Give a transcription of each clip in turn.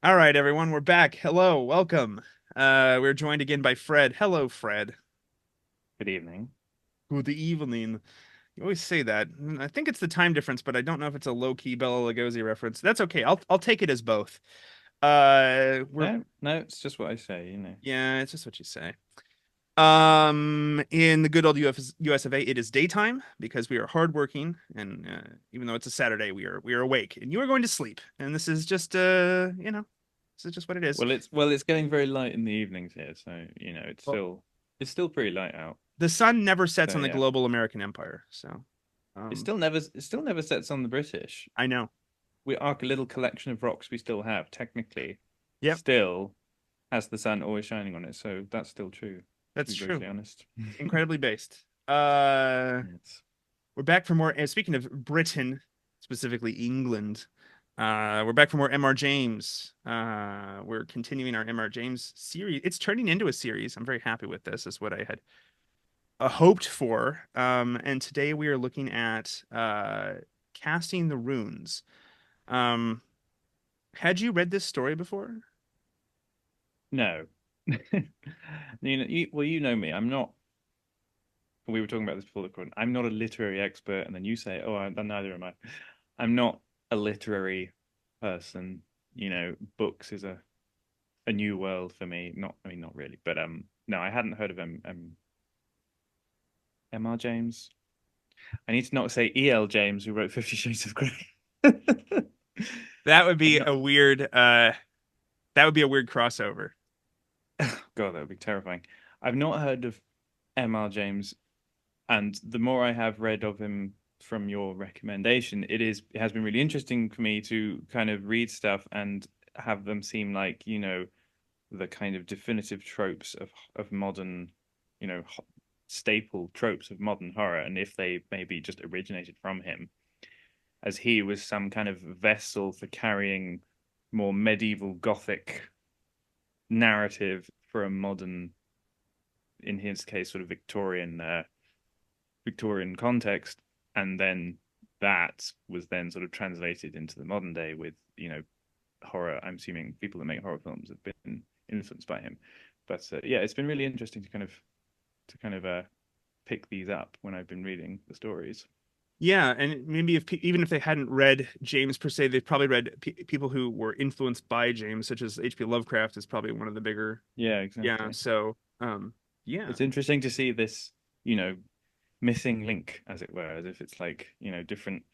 All right, everyone, we're back. Hello, welcome. We're joined again by Fred. Hello, Fred. Good evening. Good evening. You always say that. I think it's the time difference, but I don't know if it's a low-key Bela Lugosi reference. That's okay. I'll take it as both. We're No, no, it's just what I say. Yeah, it's just what you say. In the good old US of A, it is daytime because we are hardworking, and even though it's a Saturday, we are awake, and you are going to sleep. And this is just this is just what it is. Well, it's getting very light in the evenings here, so it's Well, still pretty light out. the sun never sets So on the yeah, global American empire, so it um, still never sets on the British. I know. We are a little collection of rocks we still have, technically, Yep, still has the sun always shining on it, so that's still true, to that's be true. brutally honest. Incredibly based. Yes. We're back for more. And speaking of Britain, specifically England, we're back for more M.R. James. We're continuing our M.R. James series. It's turning into a series. I'm very happy with this. Is what I had hoped for. And today we are looking at casting the runes. Um, had you read this story before? No. Well, you know me. I'm not. We were talking about this before the recording. I'm not a literary expert, and then you say, "Oh, neither am I." I'm not a literary person. Books is a new world for me. Not, I mean, not really, but no, I hadn't heard of M.R. James. I need to not say E.L. James, who wrote Fifty Shades of Grey. That would I've be not. a weird. That would be a weird crossover. God, that would be terrifying. I've not heard of M.R. James, and the more I have read of him from your recommendation, it has been really interesting for me to kind of read stuff and have them seem like the kind of definitive tropes of modern, you know, staple tropes of modern horror, and if they maybe just originated from him, as he was some kind of vessel for carrying more medieval Gothic narrative for a modern, in his case, sort of Victorian context, and then that was then sort of translated into the modern day with horror. I'm assuming people that make horror films have been influenced by him, but yeah, it's been really interesting to kind of pick these up when I've been reading the stories. Yeah, and maybe if even if they hadn't read James per se, they've probably read people who were influenced by James, such as H.P. Lovecraft is probably one of the bigger. Yeah, Yeah, exactly. so yeah, It's interesting to see this, missing link, as it were, as if it's like different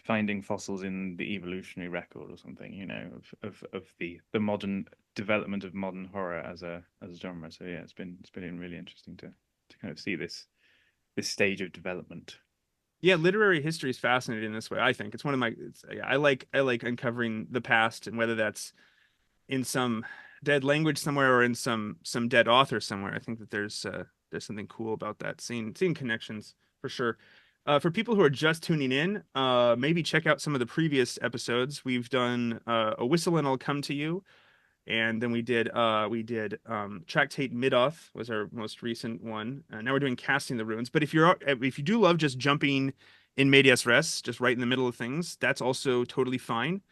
finding fossils in the evolutionary record or something, of the modern development of modern horror as a genre. So yeah, it's been really interesting to kind of see this stage of development. yeah. Literary history is fascinating in this way. I think it's one of my. Yeah, I like uncovering the past, and whether that's in some dead language somewhere or in some dead author somewhere. I think that there's something cool about that. Seeing connections for sure. For people who are just tuning in, maybe check out some of the previous episodes. We've done A Whistle and I'll Come to You, and then we did Tractate Midoth was our most recent one. Now we're doing Casting the Runes. But if you do love just jumping in medias res, just right in the middle of things, that's also totally fine.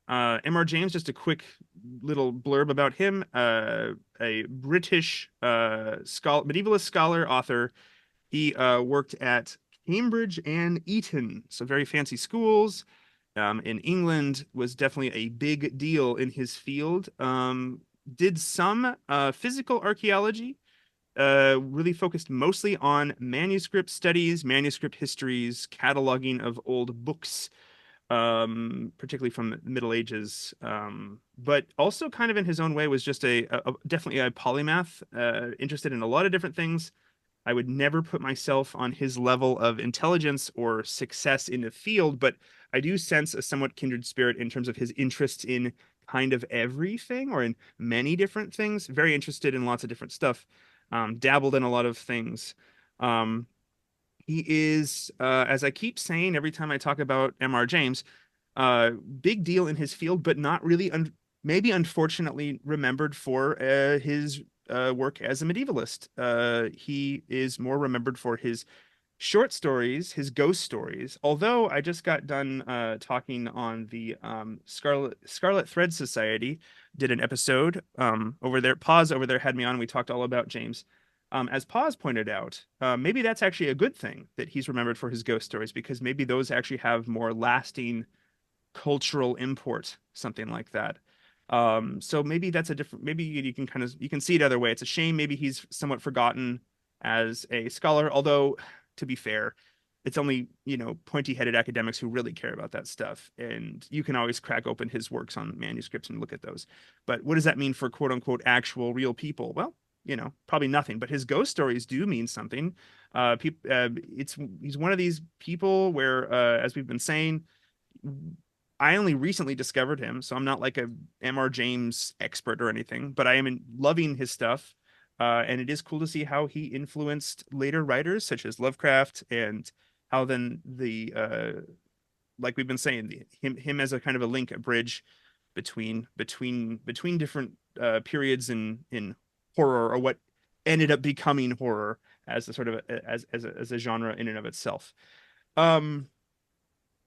M.R. James, just a quick little blurb about him. A British medievalist scholar, author. He worked at Cambridge and Eton, so very fancy schools. In England, was definitely a big deal in his field. Did some physical archaeology, really focused mostly on manuscript studies, manuscript histories, cataloging of old books, particularly from the Middle Ages. But also kind of in his own way was just definitely a polymath, interested in a lot of different things. I would never put myself on his level of intelligence or success in the field, but I do sense a somewhat kindred spirit in terms of his interest in kind of everything or in many different things. Very interested in lots of different stuff. Dabbled in a lot of things. Um, he is, as I keep saying every time I talk about M.R. James, big deal in his field, but not really, maybe unfortunately remembered for his work as a medievalist. He is more remembered for his short stories, his ghost stories. Although I just got done talking on the Scarlet Thread Society, did an episode over there. Paz over there had me on. We talked all about James. As Paz pointed out, maybe that's actually a good thing that he's remembered for his ghost stories because maybe those actually have more lasting cultural import, something like that. So maybe that's a different. Maybe you can kind of you can see it other way. It's a shame maybe he's somewhat forgotten as a scholar. Although, to be fair, it's only pointy-headed academics who really care about that stuff, and you can always crack open his works on manuscripts and look at those. But what does that mean for quote unquote actual real people? Well, probably nothing. But his ghost stories do mean something. It's he's one of these people where, as we've been saying, I only recently discovered him, so I'm not like a M.R. James expert or anything, but I am loving his stuff. And it is cool to see how he influenced later writers such as Lovecraft, and how then like we've been saying, him as a kind of a link, a bridge between different periods in horror, or what ended up becoming horror as a sort of as a genre in and of itself. Um,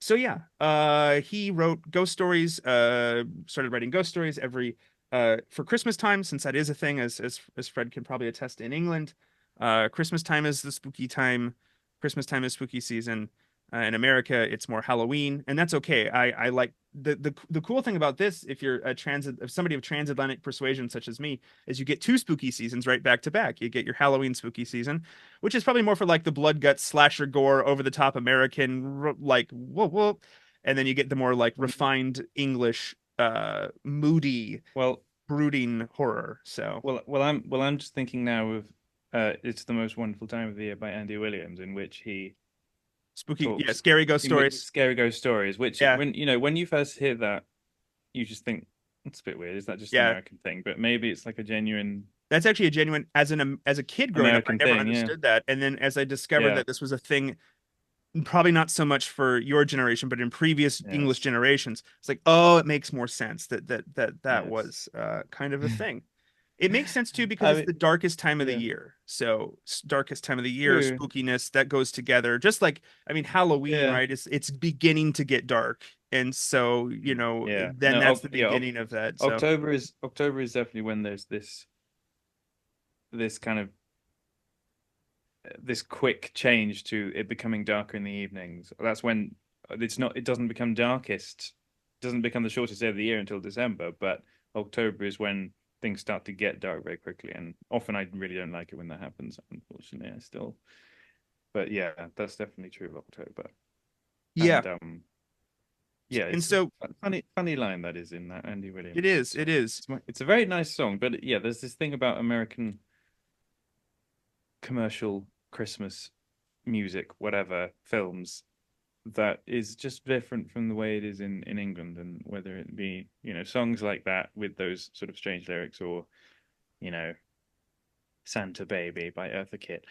so yeah, he wrote ghost stories, started writing ghost stories every for Christmas time, since that is a thing, as Fred can probably attest in England. Christmas time is the spooky time. Christmas time is spooky season. In America, it's more Halloween, and that's okay. I like the cool thing about this, if you're if somebody of transatlantic persuasion such as me, is you get two spooky seasons right back to back. You get your Halloween spooky season, which is probably more for like the blood guts slasher gore over the top American like whoa whoa, and then you get the more like refined English moody Well, brooding horror. So I'm just thinking now of It's the Most Wonderful Time of the Year by Andy Williams, in which he spooky, yeah, talks scary ghost in which stories. scary ghost stories, which Yeah, when you first hear that, you just think it's a bit weird. Is that just an yeah. American thing? But maybe it's like a genuine That's actually a genuine, as a kid growing up, I American never thing. Yeah, understood that. And then as I discovered yeah, that this was a thing, probably not so much for your generation, but in previous English yes, generations, it's like, oh, it makes more sense that yes. was kind of a thing. It makes sense too because I it's mean, the darkest time of the yeah, year. So darkest time of the year, true. spookiness, that goes together. Just like, I mean, Halloween, Yeah, right? It's beginning to get dark. And so, yeah. then No, that's the yeah. beginning of that. So October is definitely when there's this kind of this quick change to it becoming darker in the evenings. That's when it doesn't become darkest, doesn't become the shortest day of the year until December, but October is when things start to get dark very quickly. And often I really don't like it when that happens, unfortunately. I still But yeah, that's definitely true of October. yeah. And yeah, And it's a so funny line that is in that Andy it Williams is, it song. is. It's a very nice song, but yeah, there's this thing about American commercial Christmas music, whatever, films, that is just different from the way it is in England. And whether it be, songs like that with those sort of strange lyrics, or, you know, Santa Baby by Eartha Kitt.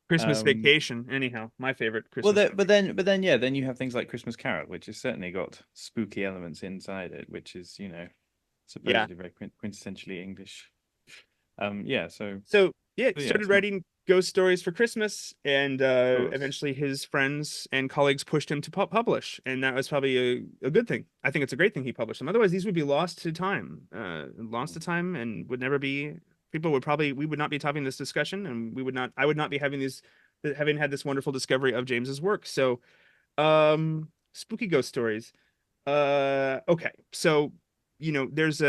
Christmas um, Vacation, anyhow, my favorite well, Christmas movie. yeah, then you have things like Christmas Carol, which has certainly got spooky elements inside it, which is, Yeah. supposedly very quintessentially English. Yeah, So yeah, so yeah, started it's not writing ghost stories for Christmas, and close. eventually his friends and colleagues pushed him to publish, and that was probably a good thing. I think it's a great thing he published them. Otherwise, these would be lost to time, and would never be. People would probably we would not be having this discussion, and we would not. I would not be having had this wonderful discovery of James's work. So, spooky ghost stories. Okay. So, there's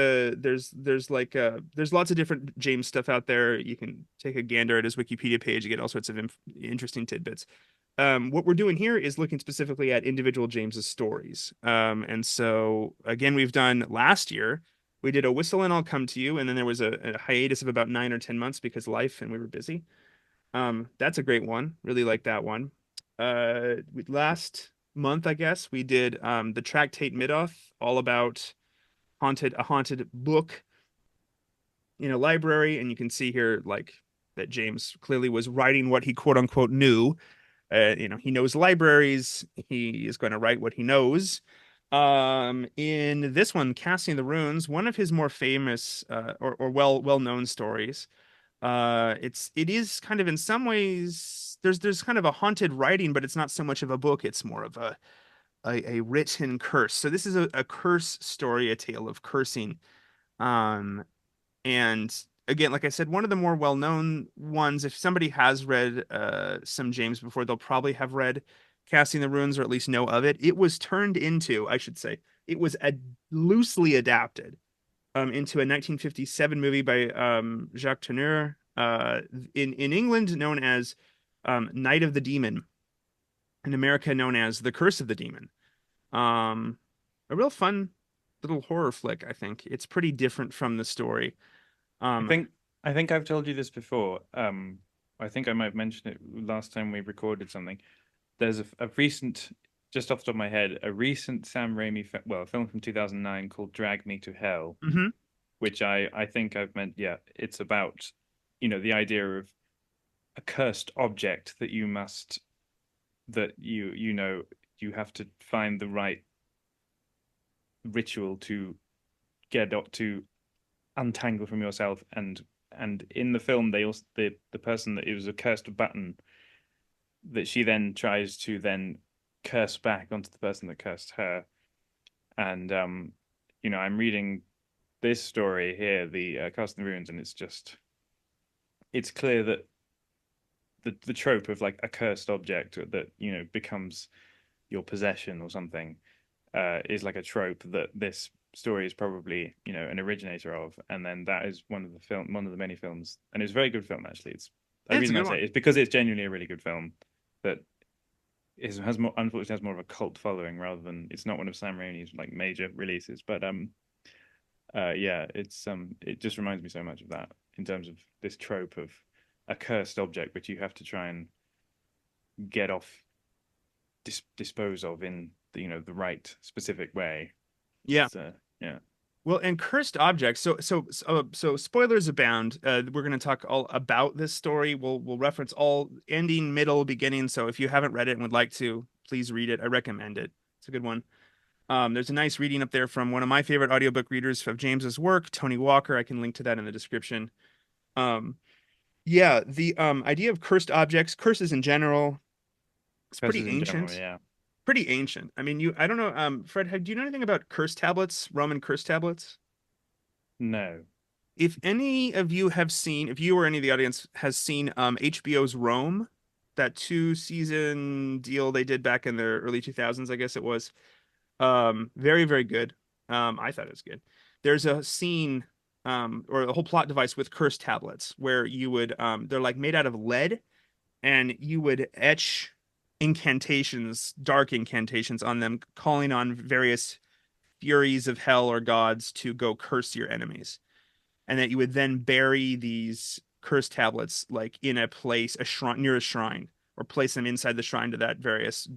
lots of different James stuff out there. You can take a gander at his Wikipedia page, you get all sorts of interesting tidbits. What we're doing here is looking specifically at individual James's stories. And so again, we've done last year, we did A Whistle and I'll Come to You, and then there was a hiatus of about 9 or 10 months because life and we were busy. That's a great one. Really like that one. Last month, I guess, we did the Tractate Midoth, all about a haunted book in a library. And you can see here like that James clearly was writing what he quote unquote knew. He knows libraries. He is going to write what he knows. In this one, Casting the Runes, one of his more famous or well known stories. It is kind of in some ways there's kind of a haunted writing, but it's not so much of a book. It's more of a written curse. So this is a curse story, a tale of cursing. Um, and again, like I said, one of the more well-known ones, if somebody has read some James before, they'll probably have read Casting the Runes or at least know of it. It was turned into, I should say, it was loosely adapted into a 1957 movie by Jacques Tourneur in England known as Night of the Demon, in America known as The Curse of the Demon. Um, a real fun little horror flick, I think. It's pretty different from the story. I Um, think I think I've told you this before. I think I might have mentioned it last time we recorded something. There's a recent, just off the top of my head, a recent Sam Raimi, a film from 2009 called Drag Me to Hell, mhm. which I think I've meant, yeah, it's about, the idea of a cursed object that you have to find the right ritual to get up to untangle from yourself. And in the film, they also the person that it was a cursed button that she then tries to then curse back onto the person that cursed her. And I'm reading this story here, the Casting the Runes, and it's clear that the trope of like a cursed object that becomes your possession or something is like a trope that this story is probably an originator of, and then that is one of the many films, and it's a very good film actually. It's the Yeah, it's a reason I good say one. it is because it's genuinely a really good film that has more, unfortunately has more of a cult following rather than it's not one of Sam Raimi's like major releases, but yeah, it just reminds me so much of that in terms of this trope of a cursed object which you have to try and get off dispose of in the right specific way. Yeah. So yeah. Well, and cursed objects. So spoilers abound. We're going to talk all about this story. We'll reference all ending, middle, beginning. So if you haven't read it and would like to, please read it. I recommend it. It's a good one. There's a nice reading up there from one of my favorite audiobook readers of James's work, Tony Walker. I can link to that in the description. Um, yeah, the idea of cursed objects, curses in general, it's pretty Curses in general, ancient. yeah. Pretty ancient. I mean, I don't know, Fred, do you know anything about curse tablets, Roman curse tablets? No. If any of you have seen, if you or any of the audience has seen HBO's Rome, that two-season deal they did back in the early 2000s, I guess it was. Very, very good. I thought it was good. There's a scene or a whole plot device with curse tablets where you would they're like made out of lead and you would etch incantations, dark incantations on them, calling on various furies of hell or gods to go curse your enemies. And that you would then bury these curse tablets like in a place, a shrine near a shrine, or place them inside the shrine to that various,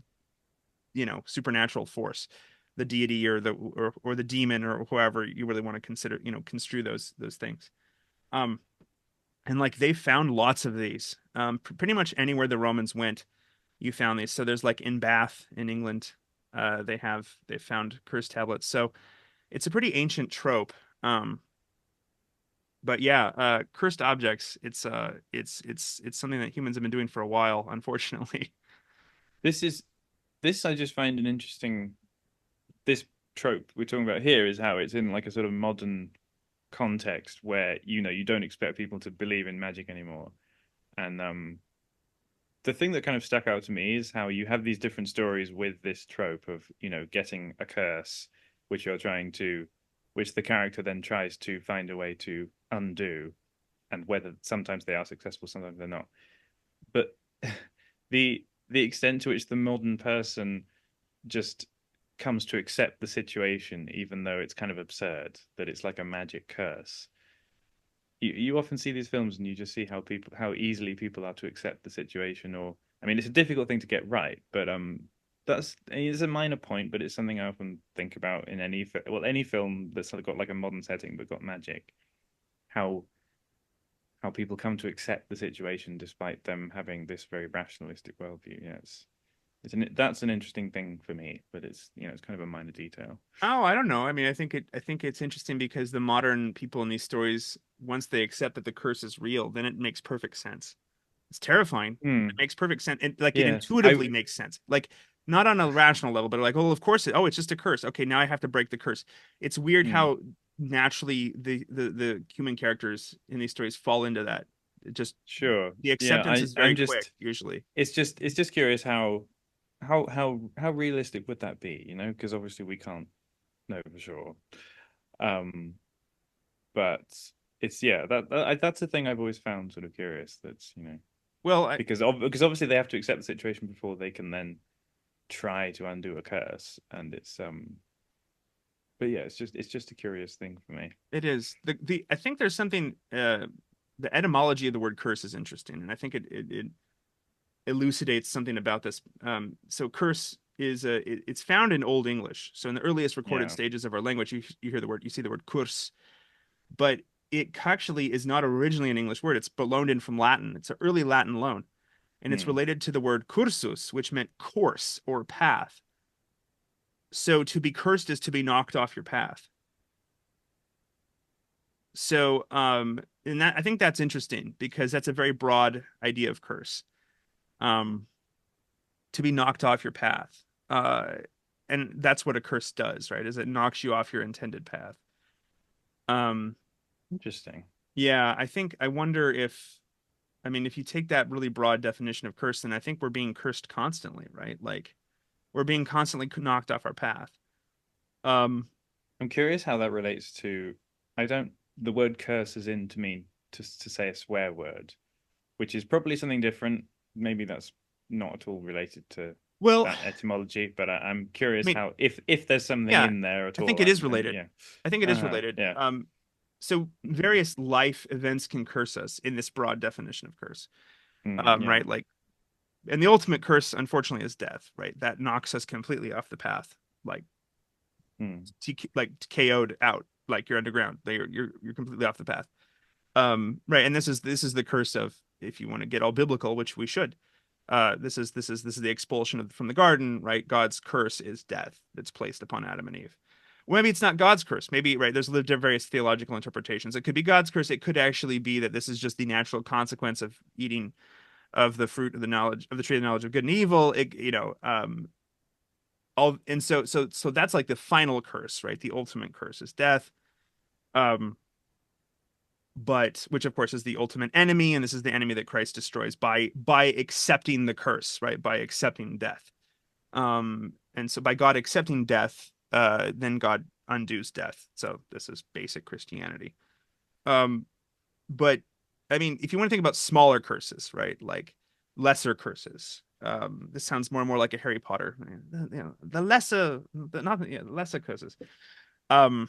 supernatural force, the deity or the demon or whoever you really want to consider, construe those things. Um, and like they found lots of these. Pretty much anywhere the Romans went, you found these. So there's like in Bath in England, they found curse tablets. So it's a pretty ancient trope. But yeah, cursed objects. It's something that humans have been doing for a while, unfortunately. This is this I just find an interesting this trope we're talking about here is how it's in like a sort of modern context where you don't expect people to believe in magic anymore. And the thing that kind of stuck out to me is how you have these different stories with this trope of, getting a curse, which you're trying to, which the character then tries to find a way to undo, and whether sometimes they are successful, sometimes they're not. But the extent to which the modern person just comes to accept the situation, even though it's kind of absurd that it's like a magic curse. You often see these films and you just see how easily people are to accept the situation. Or I mean, it's a difficult thing to get right, but it's a minor point, but it's something I often think about in any film that's got like a modern setting but got magic. How how people come to accept the situation despite them having this very rationalistic worldview. Yeah, that's an interesting thing for me, but it's kind of a minor detail. Oh, I don't know. I mean, I think it's interesting because the modern people in these stories, once they accept that the curse is real, then it makes perfect sense. It's terrifying. It Hmm. makes perfect sense. And like it Yes. intuitively makes sense. Like not on a rational level, but like, oh, of course oh, it's just a curse. Okay, now I have to break the curse. It's weird Hmm. how naturally the human characters in these stories fall into that. It just Sure. the Yeah, acceptance is I'm very quick, just usually. it's just curious how realistic would that be, you know? Because obviously we can't know for sure. Um, but it's yeah, that's the thing I've always found sort of curious. That's, you know, Well, because obviously they have to accept the situation before they can then try to undo a curse, and it's but yeah, it's just a curious thing for me. it is the I think there's something the etymology of the word curse is interesting, and I think it elucidates something about this. So curse is it's found in Old English. So in the earliest recorded Yeah. stages of our language, you hear the word, you see the word curse, but it actually is not originally an English word. It's loaned in from Latin. It's an early Latin loan, and it's Hmm. related to the word cursus, which meant course or path. So to be cursed is to be knocked off your path. So and that I think that's interesting because that's a very broad idea of curse. Um, to be knocked off your path. And that's what a curse does, right? Is it knocks you off your intended path. Um, Interesting. yeah, I wonder if, I mean, if you take that really broad definition of curse, then I think we're being cursed constantly, right? Like we're being constantly knocked off our path. Um, I'm curious how that relates to. I don't. The word curse is in to me to say a swear word, which is probably something different. Maybe that's not at all related to well, that etymology, but I'm I curious mean, how if there's something yeah, in there at I think all. it is I'm related. yeah. I think it is related. Yeah. So various life events can curse us in this broad definition of curse. Yeah. Right? Like and the ultimate curse unfortunately is death, right? That knocks us completely off the path, like like KO'd out, like you're underground, you're completely off the path. Right, and this is the curse of, if you want to get all biblical, which we should, this is the expulsion from the garden, right? God's curse is death that's placed upon Adam and Eve. Well, maybe it's not God's curse. Maybe, right, there's various theological interpretations. It could be God's curse. It could actually be that this is just the natural consequence of eating of the fruit of the knowledge of the tree of the knowledge of good and evil. All and so that's like the final curse, right? The ultimate curse is death. Um, but which of course is the ultimate enemy, and this is the enemy that Christ destroys by accepting the curse, right? By accepting death. And so by God accepting death, then God undoes death. So this is basic Christianity. Um, but I mean, if you want to think about smaller curses, right? Like lesser curses. This sounds more and more like a Harry Potter. The lesser, not yeah, lesser curses. Um,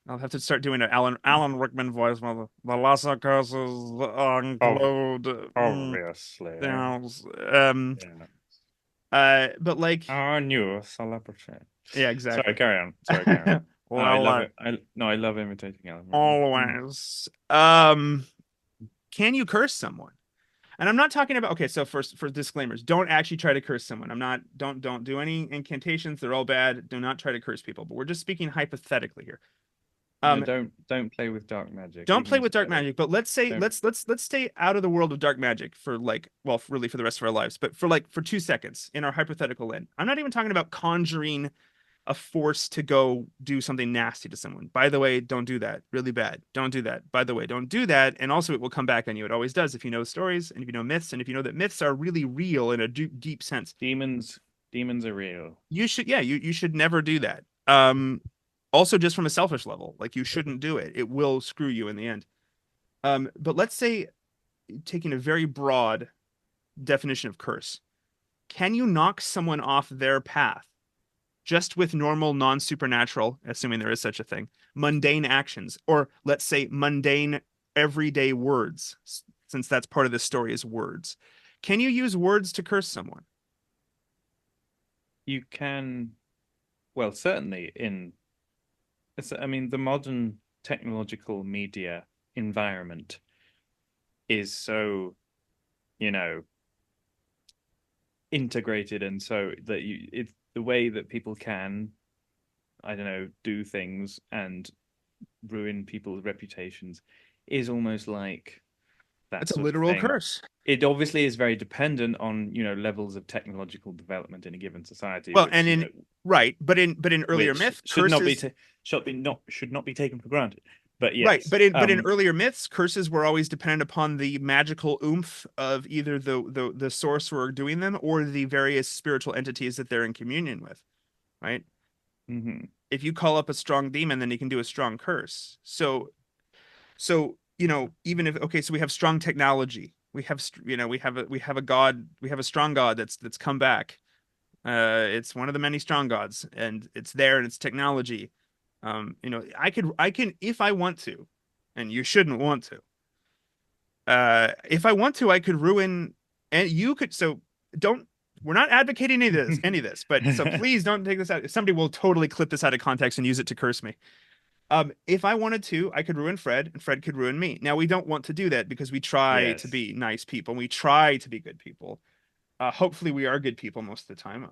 I'll have to start doing an Alan Rickman voice. Well, the lesser curses Ob- include Obviously. things. Yeah. But like, Our new celebrity. yeah, Sorry, exactly. carry on. Sorry, carry on. I Well, love it. I no, I love imitating Alan Rickman. always. Can you curse someone? And I'm not talking about, okay, so first for disclaimers, don't actually try to curse someone. I'm not don't do any incantations. They're all bad. Do not try to curse people. But we're just speaking hypothetically here. Yeah, Um, don't play with dark magic, don't even play as with dark a kid. magic, but let's say Don't. let's stay out of the world of dark magic for like, well, really for the rest of our lives, but for like for 2 seconds in our hypothetical land. I'm not even talking about conjuring a force to go do something nasty to someone. By the way, don't do that. Really bad. Don't do that. By the way, don't do that. And also, it will come back on you. It always does if you know stories and if you know myths and if you know that myths are really real in a deep sense. Demons are real. You should, yeah, you should never do that. Also, just from a selfish level, like you shouldn't do it. It will screw you in the end. But let's say, taking a very broad definition of curse, can you knock someone off their path just with normal non-supernatural, assuming there is such a thing, mundane actions, or let's say mundane everyday words, since that's part of the story is words? Can you use words to curse someone? You can, well, certainly I mean, the modern technological media environment is so, you know, integrated, and so that it's the way that people can, I don't know, do things and ruin people's reputations is almost like that It's a sort of literal thing. curse. It obviously is very dependent on, levels of technological development in a given society, Well, and in right, but in earlier which myth, curses should not be taken for granted. But right, yes, but in earlier myths, curses were always dependent upon the magical oomph of either the sorcerer doing them or the various spiritual entities that they're in communion with, right? hmm If you call up a strong demon, then you can do a strong curse. So even if okay, so we have strong technology, we have a god, we have a strong god that's come back. It's one of the many strong gods, and it's there, and it's technology. I can if I want to, and you shouldn't want to. If I want to, I could ruin, and you could. So don't. We're not advocating any of this, but so please don't take this out. Somebody will totally clip this out of context and use it to curse me. If I wanted to, I could ruin Fred, and Fred could ruin me. Now we don't want to do that because we try to Yes. be nice people, and we try to be good people. Hopefully, we are good people most of the time.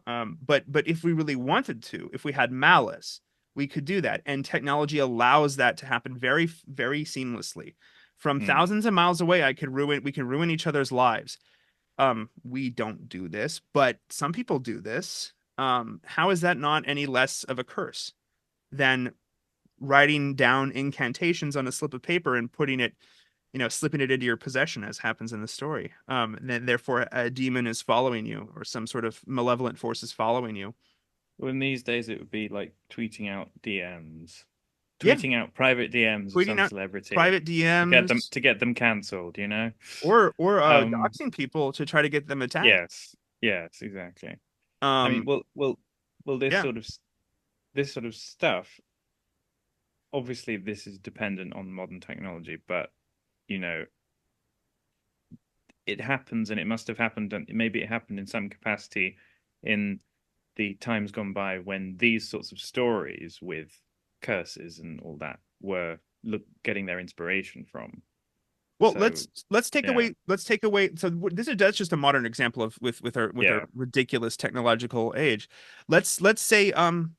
But if we really wanted to, if we had malice, we could do that, and technology allows that to happen very, very seamlessly. From Mm. thousands of miles away, we can ruin each other's lives. We don't do this, but some people do this. How is that not any less of a curse than writing down incantations on a slip of paper and putting it, slipping it into your possession, as happens in the story? Then therefore a demon is following you, or some sort of malevolent force is following you. Well, in these days, it would be like tweeting out DMs, Yeah, tweeting out private DMs of tweeting some out celebrity private DMs to get them cancelled. You know. or Um. doxing people to try to get them attacked. Yes. Yes. Exactly. I mean, Um, well, yeah. this sort of stuff. Obviously, this is dependent on modern technology, but you know, it happens, and it must have happened, and maybe it happened in some capacity in the times gone by when these sorts of stories with curses and all that were getting their inspiration from. Well, So yeah, let's take away. So that's just a modern example of with our yeah, ridiculous technological age. Let's say in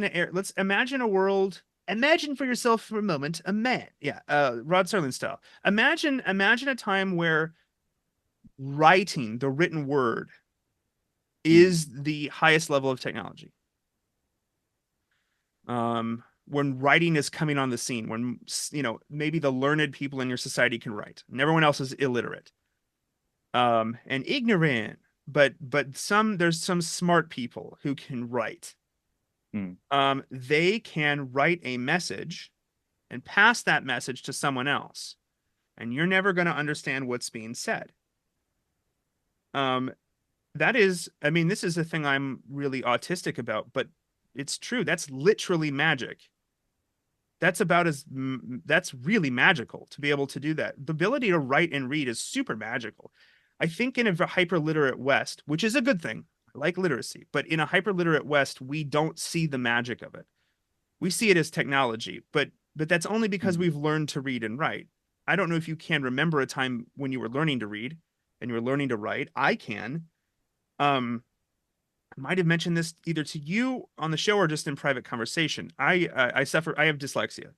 an air. Let's imagine a world. Imagine for yourself for a moment a man. Yeah, Rod Serling style. Imagine a time where writing the written word mm, is the highest level of technology. When writing is coming on the scene, when maybe the learned people in your society can write and everyone else is illiterate and ignorant, but there's some smart people who can write. mm, They can write a message and pass that message to someone else, and you're never going to understand what's being said. um that is, I mean, this is a thing I'm really autistic about, but it's true. That's literally magic. That's really magical to be able to do that. The ability to write and read is super magical. I think in a hyper literate West, which is a good thing, I like literacy, but in a hyper literate West, we don't see the magic of it. We see it as technology, but that's only because mm. we've learned to read and write. I don't know if you can remember a time when you were learning to read and you were learning to write. I can. Um, I might have mentioned this either to you on the show or just in private conversation. I have dyslexia.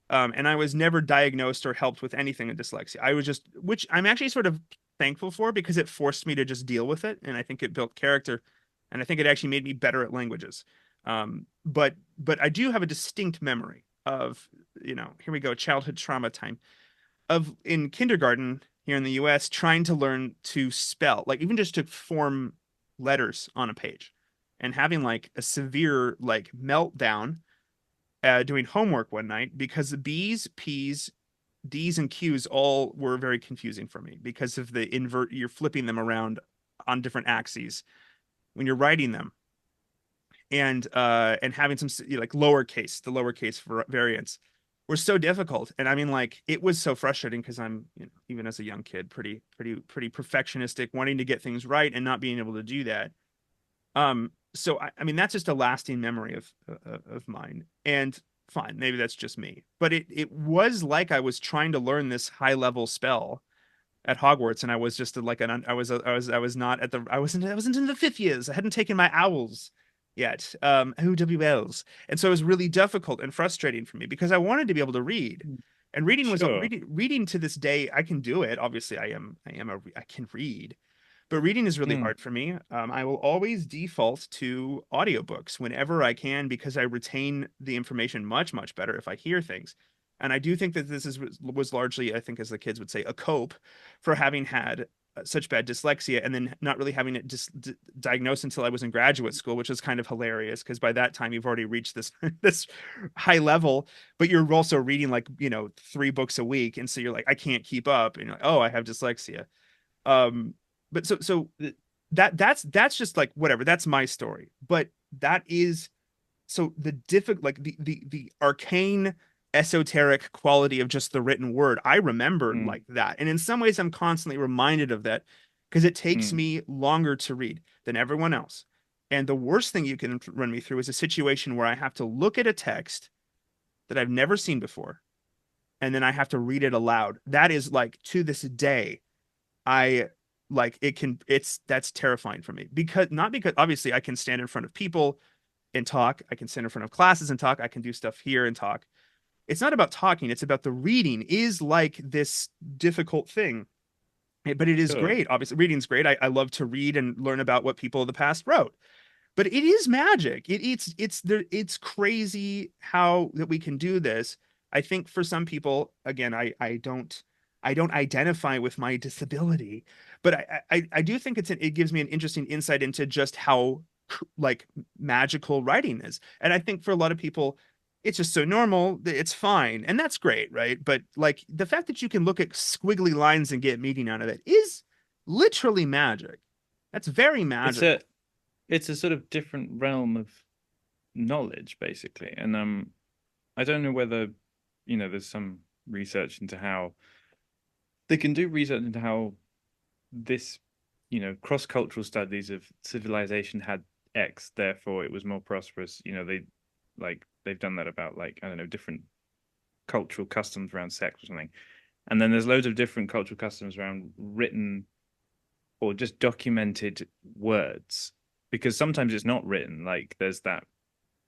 And I was never diagnosed or helped with anything in dyslexia. I was just, which I'm actually sort of thankful for because it forced me to just deal with it, and I think it built character, and I think it actually made me better at languages. But I do have a distinct memory of, here we go, childhood trauma time, of in kindergarten here in the U.S. trying to learn to spell, like even just to form letters on a page, and having like a severe like meltdown doing homework one night because the B's, P's, D's, and Q's all were very confusing for me because of the invert. You're flipping them around on different axes when you're writing them, and having some like lowercase, the lowercase variants were so difficult. And I mean, like, it was so frustrating because I'm, even as a young kid, pretty perfectionistic, wanting to get things right and not being able to do that. So I mean, that's just a lasting memory of mine. And fine, maybe that's just me, but it was like I was trying to learn this high level spell at Hogwarts, and I was just like I was not at the I wasn't in the fifth years. I hadn't taken my owls yet, OWLs, and so it was really difficult and frustrating for me because I wanted to be able to read. And reading was Sure. reading to this day, I can do it. Obviously, I can read, but reading is really Hmm. hard for me. I will always default to audiobooks whenever I can because I retain the information much better if I hear things. And I do think that this was largely, I think, as the kids would say, a cope for having had such bad dyslexia and then not really having it diagnosed until I was in graduate school, which is kind of hilarious because by that time you've already reached this this high level, but you're also reading like, 3 books a week, and so you're like, I can't keep up, and you're like, oh, I have dyslexia. um but so Th- that's just like whatever, that's my story, but that is so the difficult, like the arcane esoteric quality of just the written word I remembered hmm. like that, and in some ways I'm constantly reminded of that because it takes Hmm. me longer to read than everyone else. And the worst thing you can run me through is a situation where I have to look at a text that I've never seen before and then I have to read it aloud. That is like, to this day, I like it can it's that's terrifying for me, because not because obviously I can stand in front of people and talk, I can stand in front of classes and talk, I can do stuff here and talk. It's not about talking, it's about the reading is like this difficult thing. But it is Sure. great. Obviously, reading's great. I love to read and learn about what people of the past wrote. But it is magic. It's crazy how that we can do this. I think for some people, again, I don't identify with my disability, but I do think it gives me an interesting insight into just how like magical writing is. And I think for a lot of people, it's just so normal that it's fine, and that's great, right? But like the fact that you can look at squiggly lines and get meaning out of it is literally magic. That's very It's a magical. it's a sort of different realm of knowledge, basically. And I don't know whether, there's some research into how they can do research into how this, cross-cultural studies of civilization had X, therefore it was more prosperous. They've done that about, like, I don't know, different cultural customs around sex or something. And then there's loads of different cultural customs around written or just documented words, because sometimes it's not written. Like there's that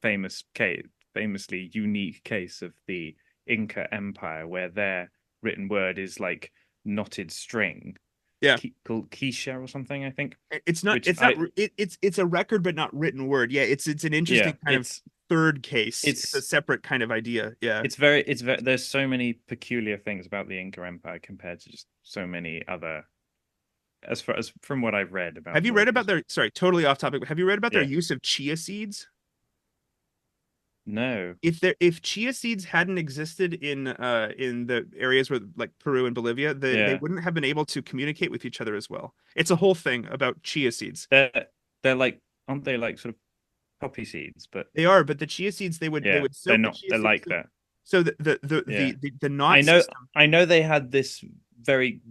famously unique case of the Inca Empire where their written word is like knotted string, Yeah. called Quechua or something, I think. Which It's not it's a record but not written word. Yeah, it's an yeah, interesting kind of third case. It's a it's separate kind of idea. Yeah. it's very there's so many peculiar things about the Inca Empire compared to just so many other, as far as from what I've read about Have you the read about history. their, sorry, totally off topic, but have you read about their Yeah. use of chia seeds? No. If chia seeds hadn't existed in the areas where like Peru and Bolivia, they Yeah. wouldn't have been able to communicate with each other as well. It's a whole thing about chia seeds. They're like, aren't they like sort of poppy seeds? But They are, but the chia seeds they yeah, would they're soak the not. chia They're seeds. like that. So Yeah. the I knot know system. I know they had this very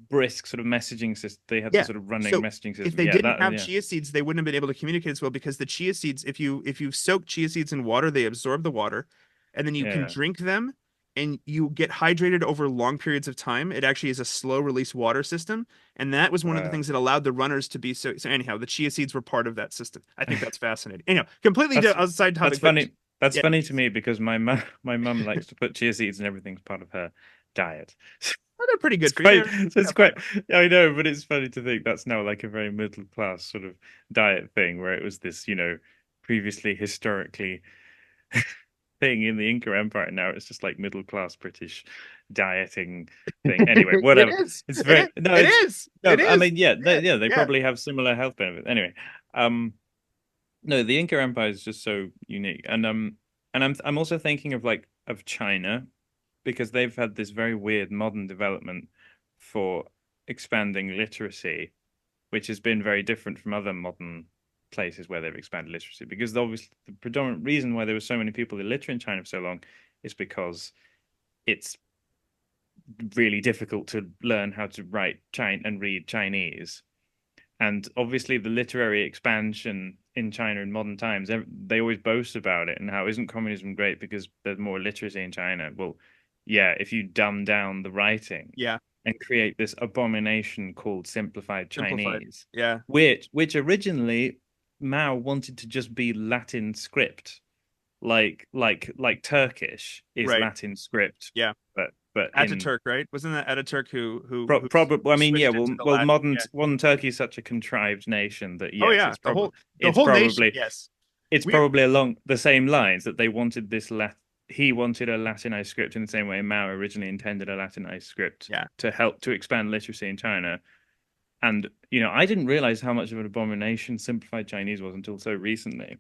brisk sort of messaging system. They had the Yeah. sort of running So messaging if system. they Yeah, didn't that have yeah. chia seeds, they wouldn't have been able to communicate as well, because the chia seeds, if you soak chia seeds in water, they absorb the water, and then you can Yeah. drink them and you get hydrated over long periods of time. It actually is a slow release water system. And that was one of the Wow. things that allowed the runners to be so anyhow, the chia seeds were part of that system. I think that's fascinating. Anyhow, completely That's outside that's topic, but funny. That's yeah, funny to me because my mum likes to put chia seeds and everything as part of her diet. well, they're pretty It's good for you. quite, They're so it's have fiber. quite, I know, but it's funny to think that's now like a very middle class sort of diet thing where it was this, previously historically thing in the Inca Empire. And now it's just like middle class British dieting thing. Anyway, It whatever. is. It's It very, is. no, It it's, is. It no, I is. mean, yeah, Yeah. they Yeah. probably have similar health benefits. Anyway, um, no, the Inca Empire is just so unique. And I'm also thinking of like, of China, because they've had this very weird modern development for expanding literacy, which has been very different from other modern places where they've expanded literacy. Because obviously the predominant reason why there were so many people illiterate in China for so long is because it's really difficult to learn how to write China and read Chinese. And obviously the literary expansion in China in modern times, they always boast about it and how isn't communism great because there's more literacy in China. Well, yeah, if you dumb down the writing Yeah. and create this abomination called simplified Simplified. Chinese, Yeah. which originally Mao wanted to just be Latin script. like Turkish is Right. Latin script, Yeah. but in Ataturk, right? Wasn't that Ataturk who probably, I mean, yeah, switched it to the well, Latin? Yeah. modern Turkey is such a contrived nation that Oh yes, yeah, the it's whole nation. probably Yes. it's We're probably along the same lines that they wanted this he wanted a Latinized script in the same way Mao originally intended a Latinized script yeah. to help to expand literacy in China. And I didn't realize how much of an abomination simplified Chinese was until so recently.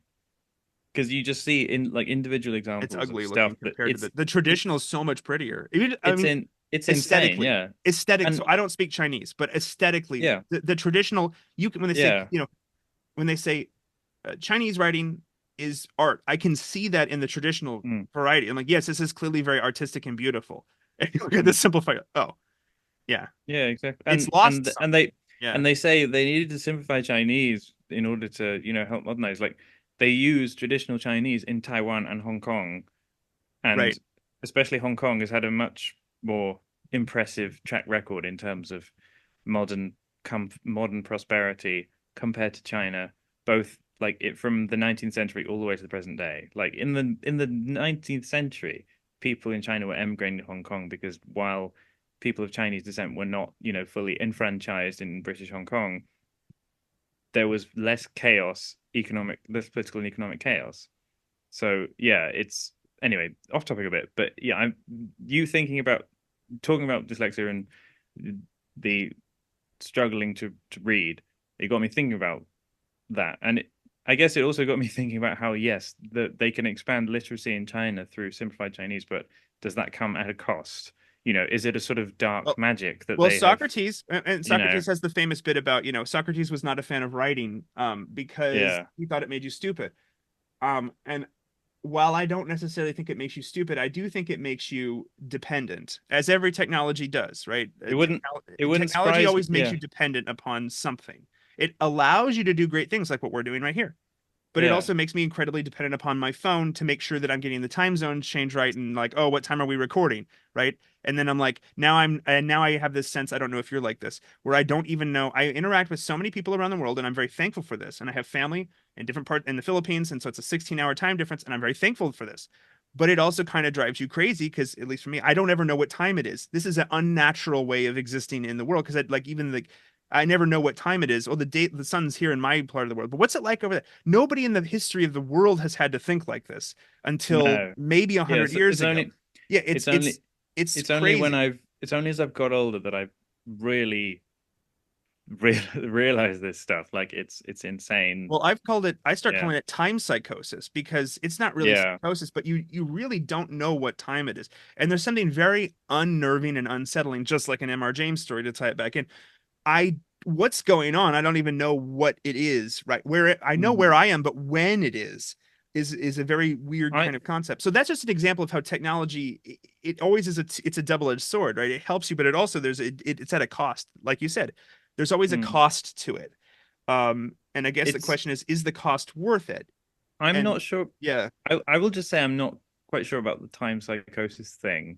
Because you just see in like individual It's examples of ugly stuff looking that compared to the traditional is so much prettier. Even, I mean, it's insane, aesthetically, yeah. aesthetic. So And I don't speak Chinese, but aesthetically, yeah, the traditional, you can, when they say, yeah. when they say Chinese writing is art, I can see that in the traditional Mm, variety. I'm like, yes, this is clearly very artistic and beautiful. And you look at mm. this simplified. Oh, yeah, Yeah, exactly. it's lost some. Yeah, And they say they needed to simplify Chinese in order to, help modernize. Like they use traditional Chinese in Taiwan and Hong Kong, and right. especially Hong Kong has had a much more impressive track record in terms of modern modern prosperity compared to China, both like it from the 19th century all the way to the present day. Like in the 19th century, people in China were emigrating to Hong Kong because while people of Chinese descent were not, fully enfranchised in British Hong Kong, there was less chaos, less political and economic chaos. So yeah, it's anyway off topic a bit, but yeah, I'm you thinking about talking about dyslexia and the struggling to read. It got me thinking about that, and I guess it also got me thinking about how yes, they can expand literacy in China through simplified Chinese, but does that come at a cost? Is it a sort of dark Well, magic that well, they have? Socrates and You know, Socrates has the famous bit about, Socrates was not a fan of writing because yeah, he thought it made you stupid. And while I don't necessarily think it makes you stupid, I do think it makes you dependent, as every technology does, right? it wouldn't it wouldn't Technology surprise me. always makes Yeah, you dependent upon something. It allows you to do great things like what we're doing right here, but it yeah. also makes me incredibly dependent upon my phone to make sure that I'm getting the time zone change right and like, oh, what time are we recording, right? And then I'm like, now I have this sense, I don't know if you're like this, where I don't even know. I interact with so many people around the world, and I'm very thankful for this. And I have family in different parts in the Philippines, and so it's a 16-hour time difference, and I'm very thankful for this. But it also kind of drives you crazy because, at least for me, I don't ever know what time it is. This is an unnatural way of existing in the world because like even like I never know what time it is. Oh, the sun's here in my part of the world. But what's it like over there? Nobody in the history of the world has had to think like this until No, maybe a yeah. hundred years ago. Yeah, It's only it's it's only when crazy. it's only as I've got older that I've really realized this stuff. Like it's insane. Well, I start Yeah, calling it time psychosis because it's not really yeah. psychosis, but you really don't know what time it is. And there's something very unnerving and unsettling, just like an M.R. James story to tie it back in. I what's going on? I don't even know what it is, right? I know where Mhm. I am, but when it is a very weird I kind of concept. So that's just an example of how technology it always is it's a double-edged sword, right? It helps you, but it also it's at a cost. Like you said, there's always a mm, cost to it. And I guess the it's question is the cost worth it? I'm And not sure. yeah, I will just say I'm not quite sure about the time psychosis thing,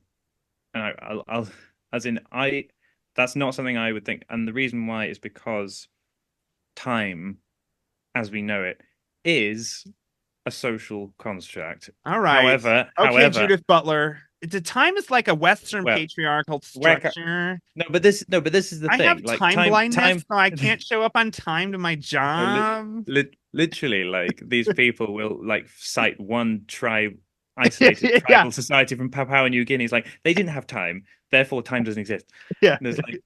and I'll as in I that's not something I would think, and the reason why is because time, as we know it, is a social construct. all right. Okay, However, Judith Butler. The time is like a Western well, patriarchal where structure. no, but this is the I have thing. Like time blindness, time so I can't show up on time to my no, job. literally, like these people will like cite one tribe, isolated Yeah, tribal society from Papua New Guinea. It's like they didn't have time, therefore time doesn't exist. yeah, And there's like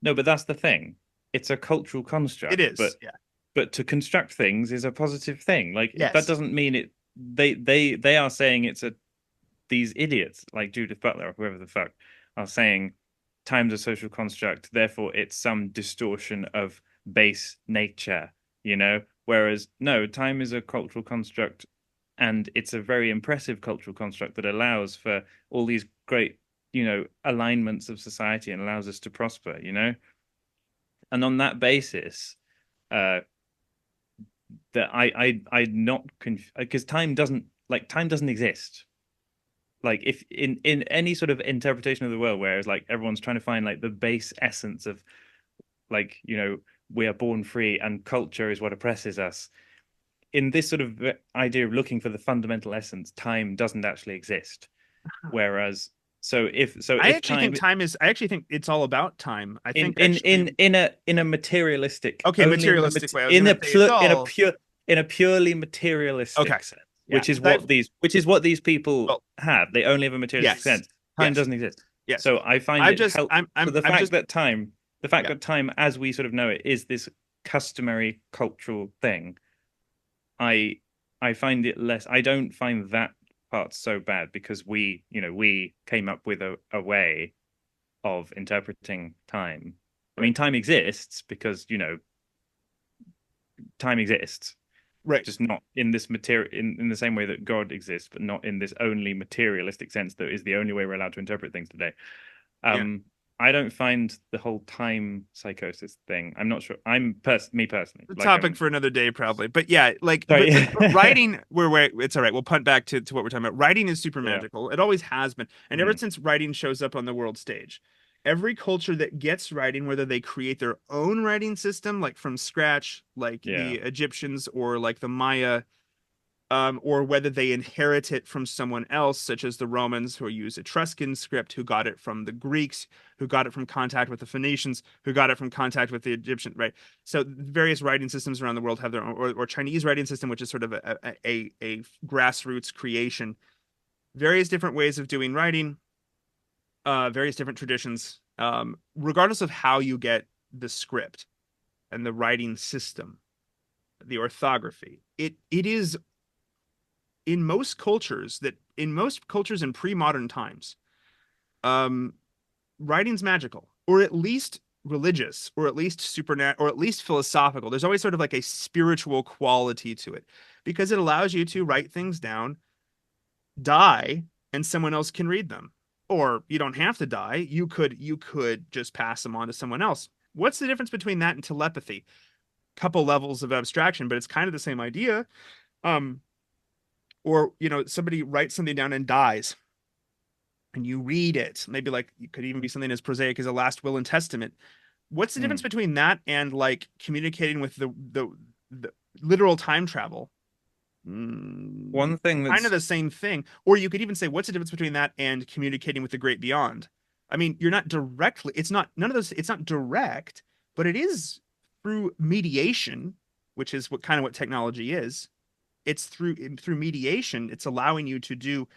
no, but that's the thing. It's a cultural it construct, is. Yeah. but to construct things is a positive thing. Like that Yes. doesn't mean it. They are saying it's a these idiots like Judith Butler or whoever the fuck are saying time's a social construct, therefore it's some distortion of base nature, Whereas no, time is a cultural construct and it's a very impressive cultural construct that allows for all these great, alignments of society and allows us to prosper. And on that basis, uh, that I not because time doesn't exist like if in any sort of interpretation of the world whereas like everyone's trying to find like the base essence of like we are born free and culture is what oppresses us in this sort of idea of looking for the fundamental essence, time doesn't actually exist. Whereas, I if actually think time time is. I actually think it's all about time. I in think actually. in a materialistic, Okay, only materialistic way. I was gonna say it's all in a purely okay. materialistic sense, Yeah, which is what these people well, have. They only have a materialistic yes, sense. Time yes, doesn't exist. yes. So I find I it just, help. So I'm just, the fact yeah. that time as we sort of know it is this customary cultural thing, I I find it less. I don't find that part so bad because we came up with a way of interpreting time. I Right, mean, time exists because time exists, right. just not in this material in the same way that God exists, but not in this only materialistic sense that is the only way we're allowed to interpret things today. Yeah. Um, I don't find the whole time psychosis thing. I'm not sure. Me personally, The like topic for another day, probably. But yeah, like, sorry. but writing, where it's all right. We'll punt back to what we're talking about. Writing is super Yeah. magical. It always has been, and ever Mhm. since writing shows up on the world stage, every culture that gets writing, whether they create their own writing system, like from scratch, like the Yeah. Egyptians or like the Maya, or whether they inherit it from someone else, such as the Romans, who use Etruscan script, who got it from the Greeks, who got it from contact with the Phoenicians, who got it from contact with the Egyptian, right? So various writing systems around the world have their own, or Chinese writing system, which is sort of a grassroots creation. Various different ways of doing writing, various different traditions, regardless of how you get the script and the writing system, the orthography. It is in most cultures in pre-modern times, um writing's magical, or at least religious, or at least supernatural, or at least philosophical. There's always sort of like a spiritual quality to it, because it allows you to write things down, die, and someone else can read them. Or you don't have to die, you could just pass them on to someone else. What's the difference between that and telepathy? Couple levels of abstraction, but it's kind of the same idea. um or somebody writes something down and dies, and you read it. Maybe like it could even be something as prosaic as a last will and testament. What's the difference Mm. between that and like communicating with the literal time travel? One thing Kind of that's the same thing. Or you could even say, what's the difference between that and communicating with the great beyond? I mean, you're not directly, it's not none of those, it's not direct, but it is through mediation, which is what technology is. It's through mediation, it's allowing you to do,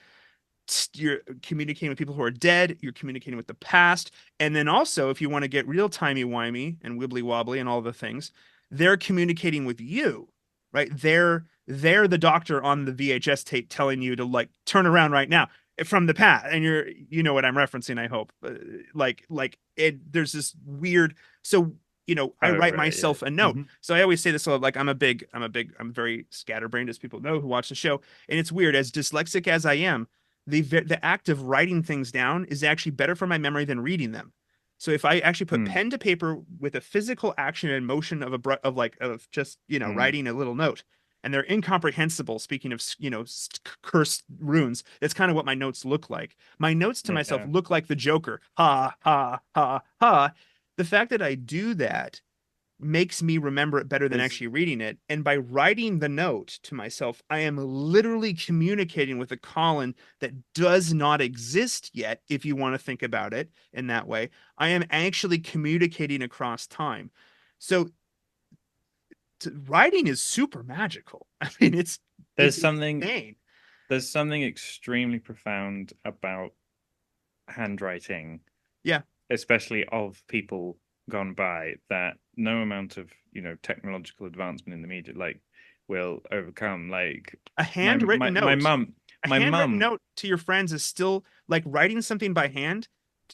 you're communicating with people who are dead, you're communicating with the past, and then also, if you want to get real timey-wimey and wibbly wobbly and all the things, they're communicating with you, right? They're the doctor on the VHS tape telling you to like turn around right now from the past, and you know what I'm referencing, I hope. Like it, there's this weird. So I oh write right, yeah. myself a note. Hmm. So I always say this, so like I'm very scatterbrained, as people know who watch the show, and it's weird, as dyslexic as I am, the act of writing things down is actually better for my memory than reading them. So if I actually put Mm. pen to paper with a physical action and motion of just Mm. writing a little note, and they're incomprehensible. Speaking of cursed runes, that's kind of what my notes look like. My notes to myself Yeah. look like the Joker. Ha ha ha ha. The fact that I do that makes me remember it better than There's actually reading it. And by writing the note to myself, I am literally communicating with a Colin that does not exist yet, if you want to think about it in that way. I am actually communicating across time. So writing is super magical. I mean, there's it's something insane. there's something extremely profound about handwriting, Yeah. especially of people gone by, that no amount of technological advancement in the media will overcome. Like A my handwritten my note, mum, a my handwritten mum, note to your friends is still like writing something by hand,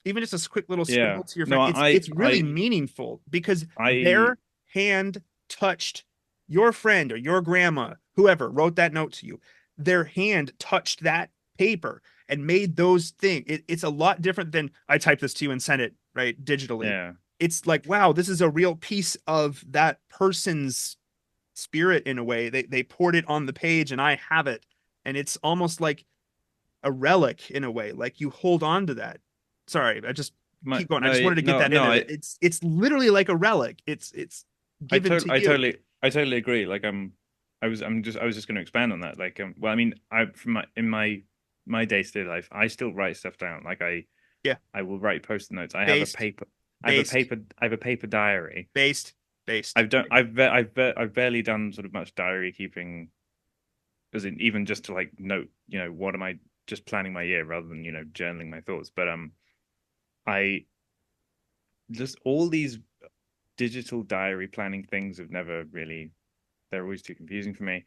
even just a quick little yeah. scribble to your No, friend. It's really meaningful because I their hand touched your friend or your grandma, whoever wrote that note to you. Their hand touched that paper and made those things. It's a lot different than I type this to you and send it right digitally. yeah. It's like, wow, this is a real piece of that person's spirit in a way. They poured it on the page and I have it. And it's almost like a relic in a way. Like you hold on to that. Sorry, I just My keep going. I no just wanted to get no that in no. there. It's literally like a relic. It's given to you. I totally agree. Like I was just going to expand on that. Like, well, I mean, I from my in my day-to-day life, I still write stuff down. Like Yeah. I will write post-it notes. I have a Based, paper, based, I have a paper diary. based, based. I've barely done sort of much diary keeping, as in even just to like note, what am I just planning my year rather than journaling my thoughts. But I just all these digital diary planning things have never really, they're always too confusing for me.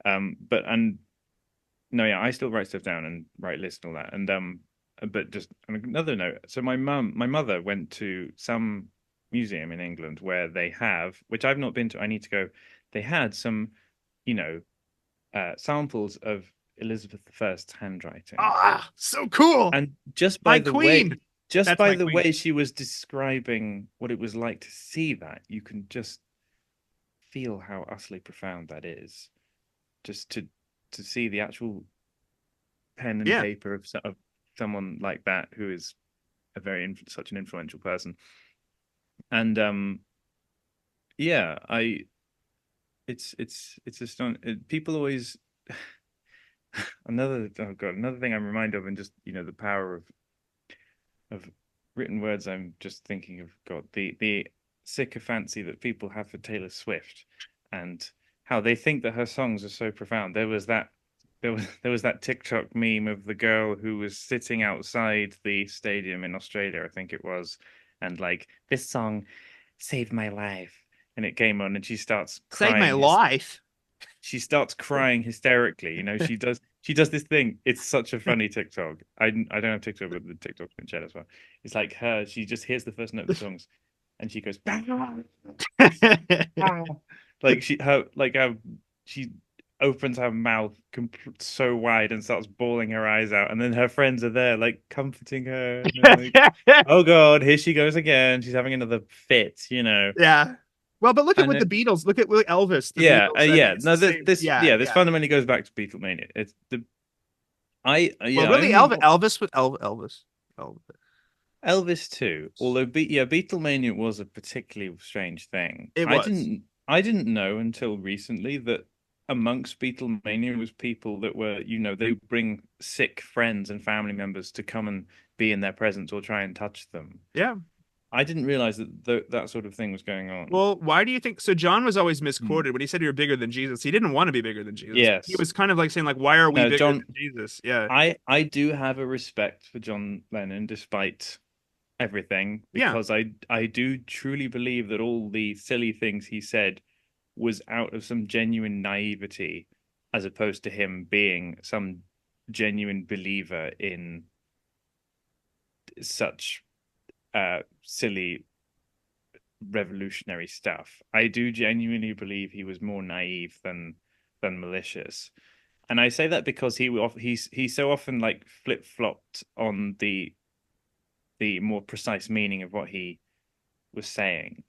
But and no, yeah, I still write stuff down and write lists and all that. And but just on another note, so my mother went to some museum in England where they have, which I've not been to. I need to go. They had some, you know, samples of Elizabeth I's handwriting, Ah, so cool. and just by My the way, queen. just That's by my the queen. way she was describing what it was like to see that, you can just feel how utterly profound that is. Just to see the actual pen and Yeah. paper of someone like that who is a such an influential person. And yeah, I it's astonishing. People always another thing I'm reminded of, and just the power of written words. I'm just thinking of God, the sycophancy that people have for Taylor Swift, and how they think that her songs are so profound. There was that TikTok meme of the girl who was sitting outside the stadium in Australia, I think it was, and like, this song saved my life, and it came on, and Saved my life. she starts crying hysterically. She does this thing. It's such a funny TikTok. I don't have TikTok, but the TikTok's been shared as well. It's like her. She just hears the first note of the songs, and she goes, like how she opens her mouth so wide and starts bawling her eyes out, and then her friends are there like comforting her, and they're like, "Oh God, here she goes again. She's having another fit." Yeah. Well, but look at And what the it, Beatles. Look at Elvis, the yeah, Beatles. I mean, yeah. it's No, the same. Yeah, this yeah. fundamentally goes back to Beatlemania. It's the I Well, yeah, I really, only Elvis with Elvis. Elvis. Elvis too. Although yeah, Beatlemania was a particularly strange thing. It was. I didn't know until recently that amongst Beatlemania was people that were, they bring sick friends and family members to come and be in their presence or try and touch them. Yeah. I didn't realize that that sort of thing was going on. Well, why do you think so? John was always Hmm. misquoted when he said you were bigger than Jesus. He didn't want to be bigger than Jesus. He Yes. was kind of like saying, like, why are we No, bigger John, than Jesus? Yeah. I do have a respect for John Lennon despite everything, Yeah. because I do truly believe that all the silly things he said was out of some genuine naivety, as opposed to him being some genuine believer in such silly revolutionary stuff. I do genuinely believe he was more naive than malicious. And I say that because he so often like flip-flopped on the more precise meaning of what he was saying.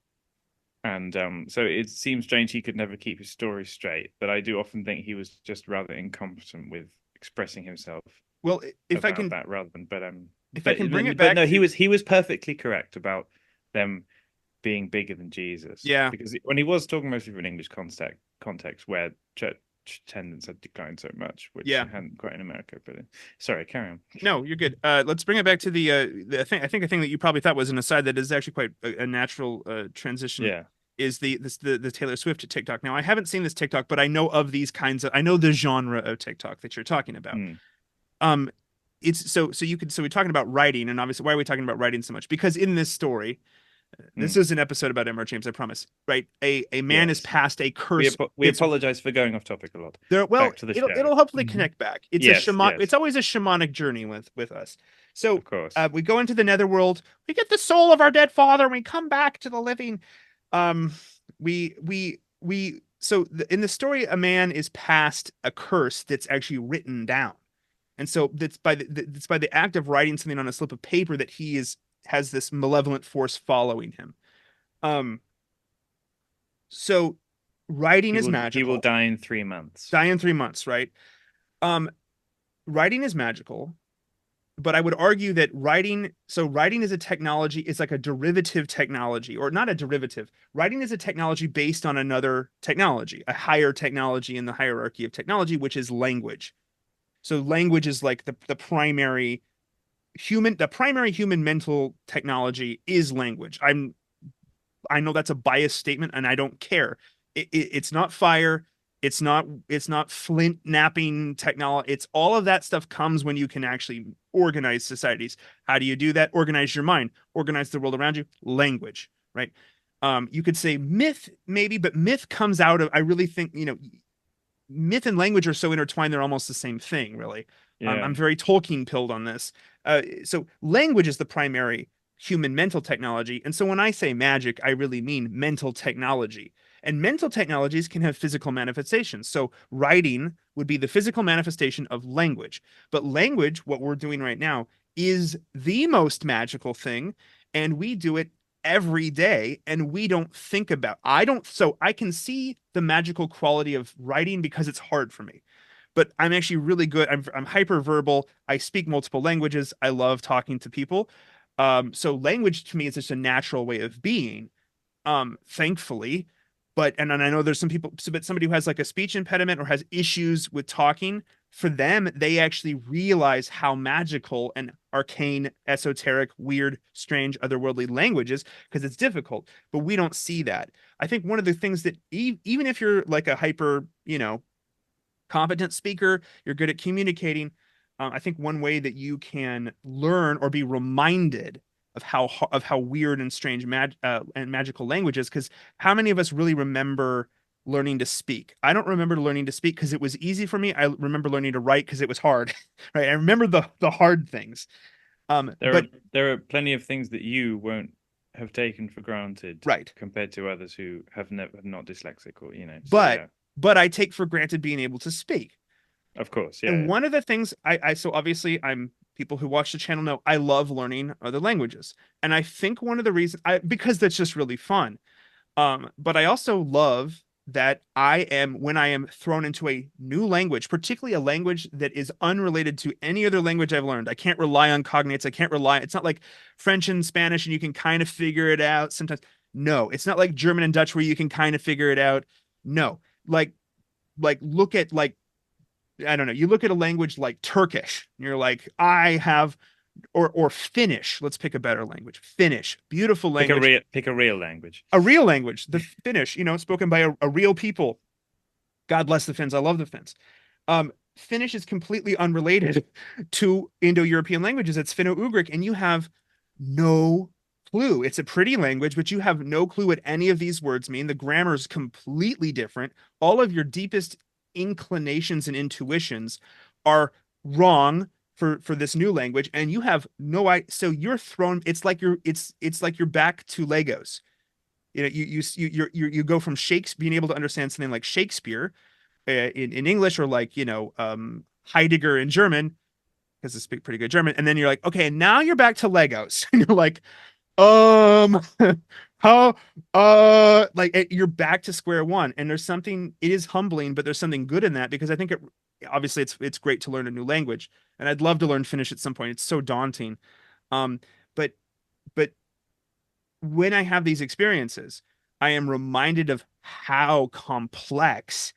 And so it seems strange he could never keep his story straight, but I do often think he was just rather incompetent with expressing himself Well, if I about can, that rather than if I can bring it but back no, to, he was perfectly correct about them being bigger than Jesus, yeah, because when he was talking mostly from an English context where church attendance had declined so much, which yeah. it hadn't quite in America. But sorry, carry on. No, you're good. Let's bring it back to I think a thing that you probably thought was an aside that is actually quite a natural transition Yeah. is the Taylor Swift TikTok. Now, I haven't seen this TikTok, but I know of these kinds of I know the genre of TikTok that you're talking about. Mm. Um, it's so we're talking about writing, and obviously, why are we talking about writing so much? Because in this story, this Mm. is an episode about Emma James, I promise. Right? A man is Yes. passed a curse. We It's apologize for going off topic a lot. there. Well, Back to the show. it'll hopefully Mhm. connect back. It's a Yes, shaman. It's yes, always a shamanic journey with us. So of course. we go into the netherworld. We get the soul of our dead father, and we come back to the living. Um, we. So in the story, a man is passed a curse that's actually written down, and so that's by the act of writing something on a slip of paper that he is has this malevolent force following him. Um, so writing is He will magical. die in 3 months. Die in 3 months, right? Um, writing is magical. but I would argue that writing is a technology, it's like a derivative technology, or not a derivative. Writing is a technology based on another technology, a higher technology in the hierarchy of technology, which is language. So language is like the primary human mental technology is language. I know that's a biased statement and I don't care. It's not fire. It's not flint knapping technology. It's all of that stuff comes when you can actually organize societies. How do you do that? Organize your mind, organize the world around you. Language, right? You could say myth, maybe, but myth comes out of, I really think, myth and language are so intertwined, they're almost the same thing, really. Yeah. I'm very Tolkien pilled on this. So language is the primary human mental technology. And so when I say magic, I really mean mental technology. And mental technologies can have physical manifestations. So writing would be the physical manifestation of language. But language, what we're doing right now, is the most magical thing. And we do it every day and we don't think about. I don't so I can see the magical quality of writing because it's hard for me. But I'm actually really good. I'm hyper verbal. I speak multiple languages. I love talking to people. So language to me is just a natural way of being, thankfully. But and I know there's some people, but somebody who has like a speech impediment or has issues with talking, for them, they actually realize how magical and arcane, esoteric, weird, strange, otherworldly language is because it's difficult. But we don't see that. I think one of the things that even if you're like a hyper, competent speaker, you're good at communicating. I think one way that you can learn or be reminded of how weird and strange and magical language is, because how many of us really remember learning to speak? I don't remember learning to speak because it was easy for me. I remember learning to write because it was hard, right? I remember the hard things. There are But there are plenty of things that you won't have taken for granted right, compared to others who have never not dyslexic or so but yeah. but I take for granted being able to speak. Of course, yeah, And yeah. one of the things so obviously I'm people who watch the channel know I love learning other languages. And I think one of the reasons because that's just really fun. But I also love that when I am thrown into a new language, particularly a language that is unrelated to any other language I've learned. I can't rely on cognates. It's not like French and Spanish and you can kind of figure it out sometimes. No, it's not like German and Dutch where you can kind of figure it out. No, look at I don't know. You look at a language like Turkish, and you're like, I have, or Finnish. Let's pick a better language. Finnish, beautiful language, Pick a real language. a real language. The Finnish, spoken by a real people. God bless the Finns. I love the Finns. Finnish is completely unrelated to Indo-European languages. It's Finno-Ugric, and you have no clue. It's a pretty language, but you have no clue what any of these words mean. The grammar is completely different. All of your deepest inclinations and intuitions are wrong for this new language, and you have no idea. So you're thrown. It's like you're back to Legos. You go from Shakespeare being able to understand something like Shakespeare in English, or like Heidegger in German, because I speak pretty good German, and then you're like, okay, now you're back to Legos, and you're like, um, how, you're back to square one, and there's something. It is humbling, but there's something good in that because I think obviously it's great to learn a new language, and I'd love to learn Finnish at some point. It's so daunting, um, but but when I have these experiences, I am reminded of how complex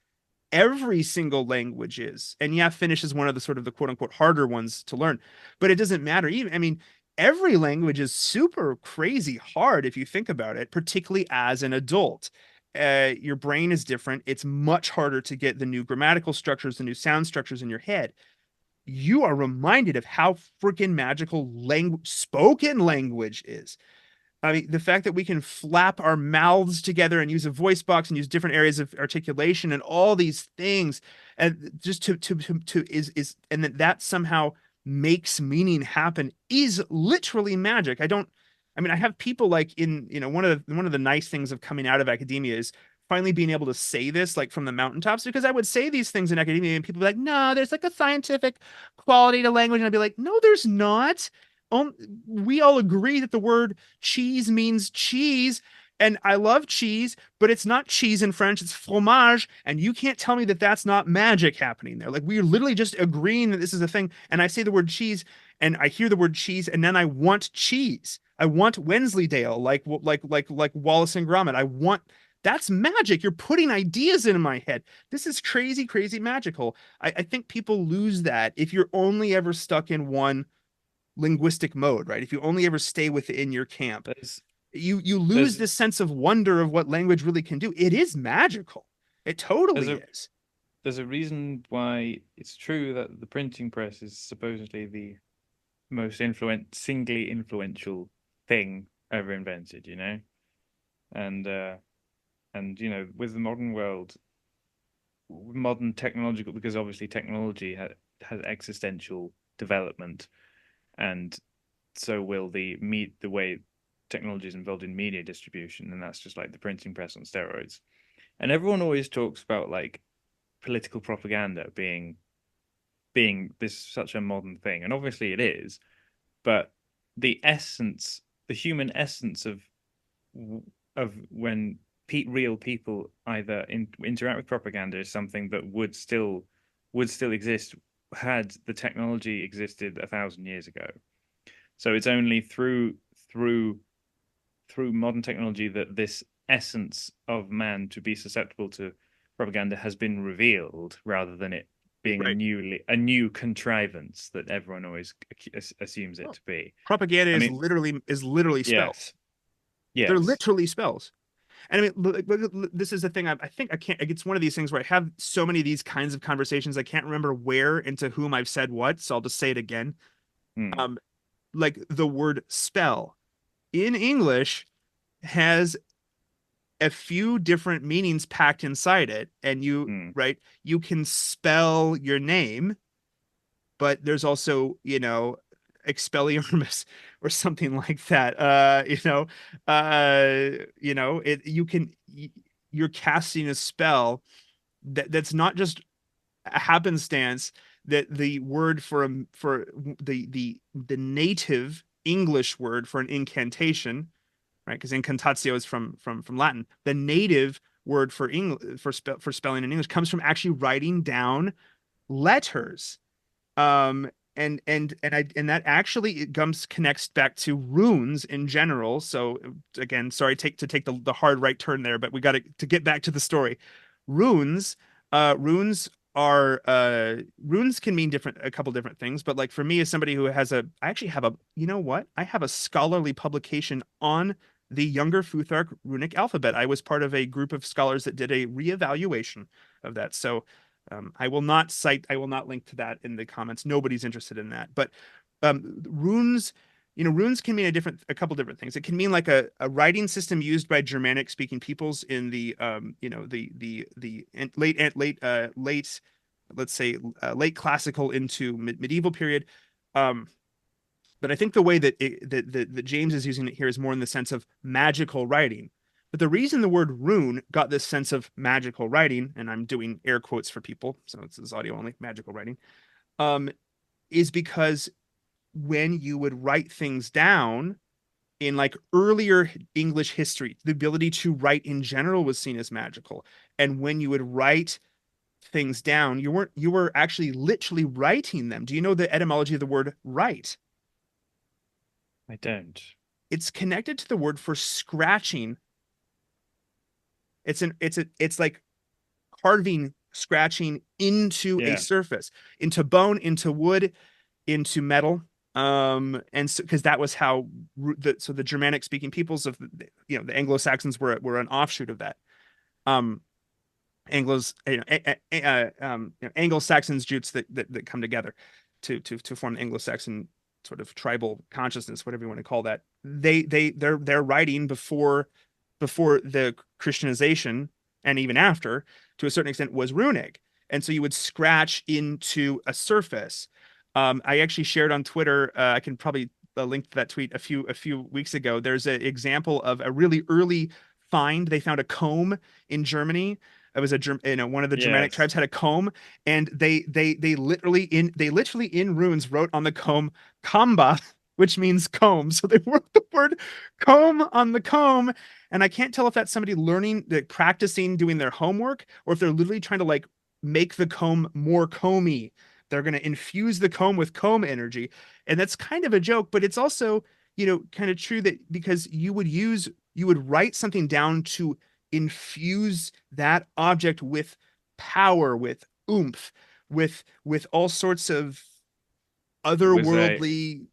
every single language is. And yeah, Finnish is one of the sort of the quote unquote harder ones to learn, but it doesn't matter. Even, I mean, every language is super crazy hard if you think about it, particularly as an adult. Your brain is different. It's much harder to get the new grammatical structures, the new sound structures in your head. You are reminded of how freaking magical spoken language is. I mean, the fact that we can flap our mouths together and use a voice box and use different areas of articulation and all these things, and just to is and that somehow makes meaning happen is literally magic. I mean, I have people like one of the nice things of coming out of academia is finally being able to say this like from the mountaintops, because I would say these things in academia and people be like, no, there's like a scientific quality to language. And I'd be like, no, there's not. um, we all agree that the word cheese means cheese, And I love cheese, but it's not cheese in French, it's fromage. And you can't tell me that that's not magic happening there. Like we're literally just agreeing that this is a thing. And I say the word cheese and I hear the word cheese and then I want cheese. I want Wensleydale, like Wallace and Gromit. I want that's magic. You're putting ideas in my head. This is crazy, crazy magical. I think people lose that if you're only ever stuck in one linguistic mode, right? If you only ever stay within your camp, There's you lose there's this sense of wonder of what language really can do. It is magical. It there's totally a is. there's a reason why it's true that the printing press is supposedly the most singly influential thing ever invented, you know? And with the modern world, modern technological, because obviously technology has existential development, and so will the way technology is involved in media distribution, and that's just like the printing press on steroids. And everyone always talks about like political propaganda being this such a modern thing, and obviously it is, but the human essence of when real people either interact with propaganda is something that would still exist had the technology existed 1,000 years ago. So it's only through modern technology that this essence of man to be susceptible to propaganda has been revealed, rather than it being Right. a new contrivance that everyone always assumes it Well, to be. propaganda I mean, is literally spells. yes, They're yes. literally spells. And I mean, this is the thing. I think I can't. It's one of these things where I have so many of these kinds of conversations. I can't remember where and to whom I've said what. So I'll just say it again. Hmm, Um, like the word spell in English has a few different meanings packed inside it, and hmm. you can spell your name, but there's also, Expelliarmus or something like that. It you can you're casting a spell that's not just a happenstance. That the word for the native English word for an incantation, right? Because incantatio is from Latin. The native word for English for spelling in English comes from actually writing down letters. And that actually it comes connects back to runes in general. So again, sorry to take the hard right turn there, but we got to get back to the story. Runes, runes are runes can mean a couple different things, but like for me as somebody who I actually have a you know what? I have a scholarly publication on the Younger Futhark runic alphabet. I was part of a group of scholars that did a reevaluation of that. So I will not link to that in the comments. Nobody's interested in that. But runes, runes can mean a couple different things. It can mean like a writing system used by Germanic speaking peoples in the, the late, let's say, late classical into medieval period. Um, but I think the way that James is using it here is more in the sense of magical writing. But the reason the word rune got this sense of magical writing, and I'm doing air quotes for people, so it's audio only, magical writing, um, is because when you would write things down in like earlier English history, the ability to write in general was seen as magical. And when you would write things down, you were actually literally writing them. Do you know the etymology of the word write? I don't. It's connected to the word for scratching. It's like carving, scratching into a Yeah. surface, into bone, into wood, into metal. And so because that was how the Germanic speaking peoples of the Anglo-Saxons were an offshoot of that. Um, Anglos, Anglo-Saxons Jutes that come together to form the Anglo-Saxon sort of tribal consciousness, whatever you want to call that. They're writing before the Christianization and even after, to a certain extent, was runic. And so you would scratch into a surface. I actually shared on Twitter. I can probably link to that tweet a few weeks ago. There's an example of a really early find. They found a comb in Germany. It was one of the Germanic Yes. tribes had a comb, and they literally in runes wrote on the comb "Kamba," which means comb. So they wrote the word comb on the comb. And I can't tell if that's somebody learning, like practicing doing their homework, or if they're literally trying to like make the comb more comby. They're going to infuse the comb with comb energy. And that's kind of a joke, but it's also, kind of true that because you would write something down to infuse that object with power, with oomph, with all sorts of It was a otherworldly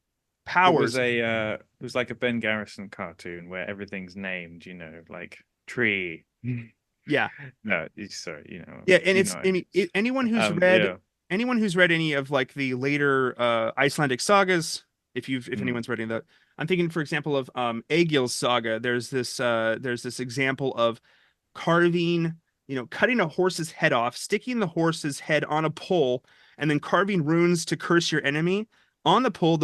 powers. it was like a Ben Garrison cartoon where everything's named, like tree. Yeah. No, sorry, Yeah, and you it's know. anyone who's Yeah. read any of like the later Icelandic sagas, if Mm. anyone's reading that, I'm thinking, for example, of Egil's saga. There's this example of carving, cutting a horse's head off, sticking the horse's head on a pole, and then carving runes to curse your enemy. On the pole,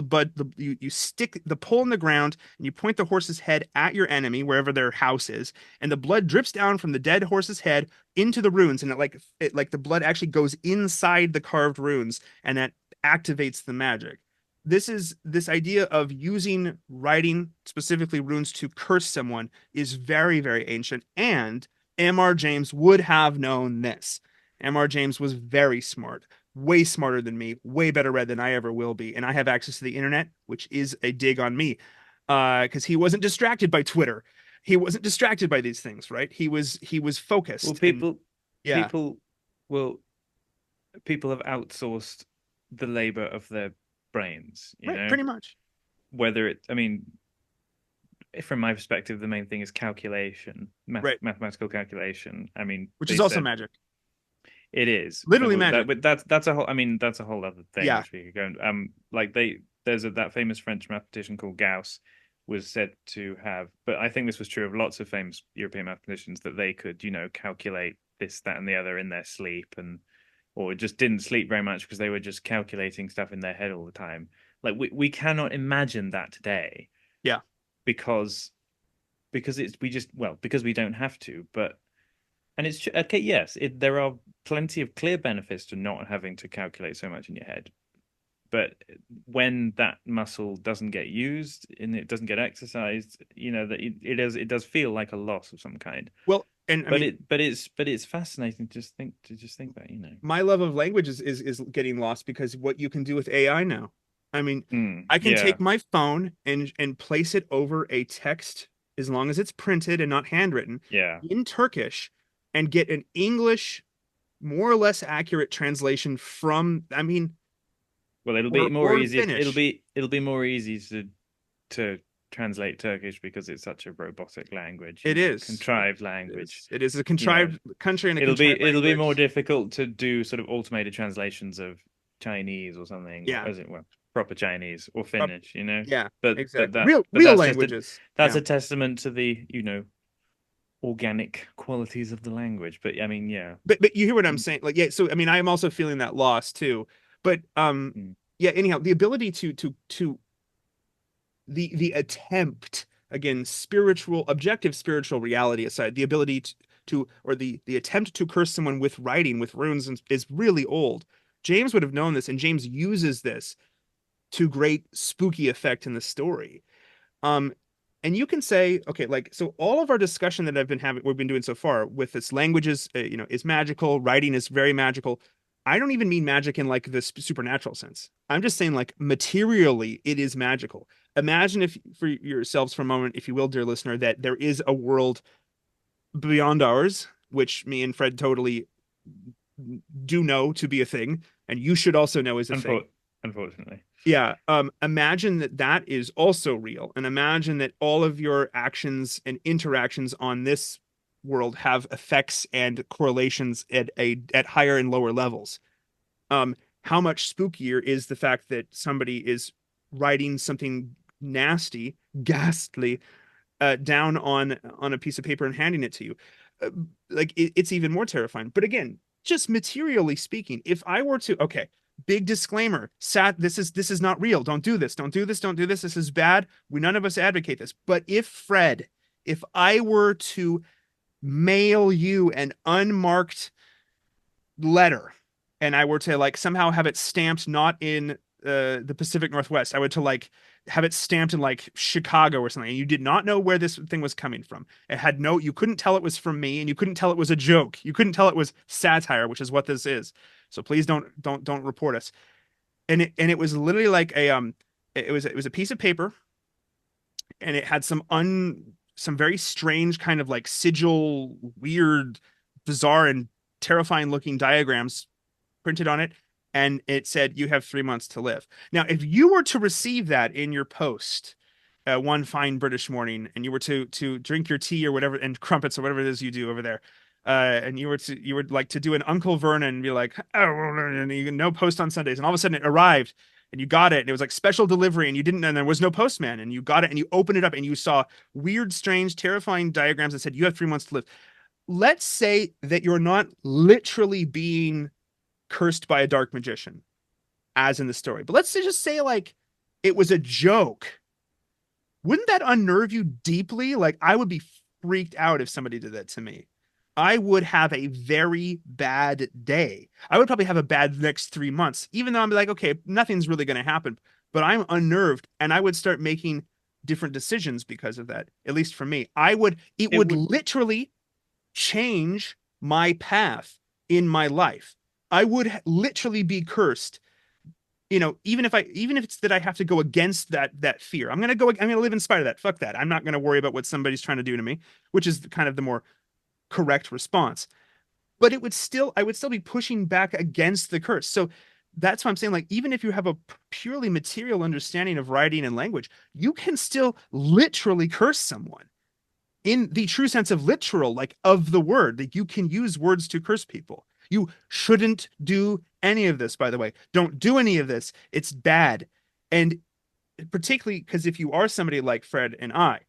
you stick the pole in the ground and you point the horse's head at your enemy, wherever their house is, and the blood drips down from the dead horse's head into the runes, and it like the blood actually goes inside the carved runes, and that activates the magic. This idea of using writing, specifically runes, to curse someone is very, very ancient, and M.R. James would have known this. M.R. James was very smart, way smarter than me, way better read than I ever will be. And I have access to the internet, which is a dig on me, because he wasn't distracted by Twitter. He wasn't distracted by these things, right? He was Well, focused. And yeah, people will people have outsourced the labor of their brains, right, pretty much. whether I mean, from my perspective, the main thing is calculation, Right, mathematical calculation. I mean, which they is also said magic. it is. Literally magic. But that's a whole. I mean, that's a whole other thing Yeah. which we could go. Like that famous French mathematician called Gauss was said to have, but I think this was true of lots of famous European mathematicians, that they could, calculate this, that, and the other in their sleep, and or just didn't sleep very much because they were just calculating stuff in their head all the time. Like we cannot imagine that today Yeah. because it's we just well because we don't have to. But and it's okay, yes, there are plenty of clear benefits to not having to calculate so much in your head. But when that muscle doesn't get used and it doesn't get exercised, that it does feel like a loss of some kind. Well, and I But mean, it's fascinating to just think that. my love of language is getting lost because what you can do with AI now. I mean, I can Yeah. take my phone and place it over a text, as long as it's printed and not handwritten, Yeah. in Turkish, and get an English, more or less accurate translation from, I mean, Well, it'll be more or easy. Finnish. It'll be more easy to translate Turkish because it's such a robotic language, It is. contrived language. It is a contrived country and a contrived It'll be more language. difficult to do sort of automated translations of Chinese or something, or Yeah. as it well, proper Chinese or Finnish, Yeah, But exactly. Real that's just languages. that's Yeah. a testament to the organic qualities of the language. But I mean, yeah. But you hear what I'm saying? Like, yeah, so I mean, I am also feeling that loss too. But Mm. yeah, anyhow, the ability to the attempt, again, objective spiritual reality aside, the ability or the attempt to curse someone with writing, with runes, is really old. James would have known this, and James uses this to great spooky effect in the story. Um, and you can say, okay, like, so all of our discussion that we've been doing so far with this languages, is magical. Writing is very magical. I don't even mean magic in like the supernatural sense. I'm just saying, like, materially, it is magical. Imagine, if for yourselves for a moment, if you will, dear listener, that there is a world beyond ours, which me and Fred totally do know to be a thing, and you should also know is a thing. Unfortunately. Yeah. Imagine that that is also real, and imagine that all of your actions and interactions on this world have effects and correlations at higher and lower levels. How much spookier is the fact that somebody is writing something nasty, ghastly, down on a piece of paper and handing it to you? Like, it's even more terrifying. But again, just materially speaking, if I were to, okay, big disclaimer, this is not real. Don't do this. Don't do this. Don't do this. This is bad. None of us advocate this. But if I were to mail you an unmarked letter, and I were to like somehow have it stamped not in the Pacific Northwest. I went to like have it stamped in like Chicago or something. And you did not know where this thing was coming from. It had no, you couldn't tell it was from me, and you couldn't tell it was a joke. You couldn't tell it was satire, which is what this is. So please don't report us. And it was literally like it was a piece of paper, and it had some very strange kind of like sigil, weird, bizarre, and terrifying looking diagrams printed on it, and it said you have 3 months to live. Now, if you were to receive that in your post one fine British morning, and you were to drink your tea or whatever, and crumpets or whatever it is you do over there, and you would like to do an Uncle Vernon and be like, oh, and you no post on Sundays, and all of a sudden it arrived. And you got it, and it was like special delivery, and you didn't, and there was no postman, and you got it, and you opened it up, and you saw weird, strange, terrifying diagrams that said you have 3 months to live. Let's say that you're not literally being cursed by a dark magician, as in the story. But let's just say like it was a joke. Wouldn't that unnerve you deeply? Like I would be freaked out if somebody did that to me. I would have a very bad day. I would probably have a bad next 3 months, even though I'm like, okay, nothing's really going to happen. But I'm unnerved, and I would start making different decisions because of that. At least for me, it It would would literally change my path in my life. I would literally be cursed. Even if it's that I have to go against that fear. I'm gonna live in spite of that. Fuck that. I'm not gonna worry about what somebody's trying to do to me, which is kind of the more correct response. But I would still be pushing back against the curse. So that's why I'm saying, like, even if you have a purely material understanding of writing and language, you can still literally curse someone in the true sense of literal, like of the word, that you can use words to curse people. You shouldn't do any of this, by the way. Don't do any of this. It's bad. And particularly because if you are somebody like Fred and I,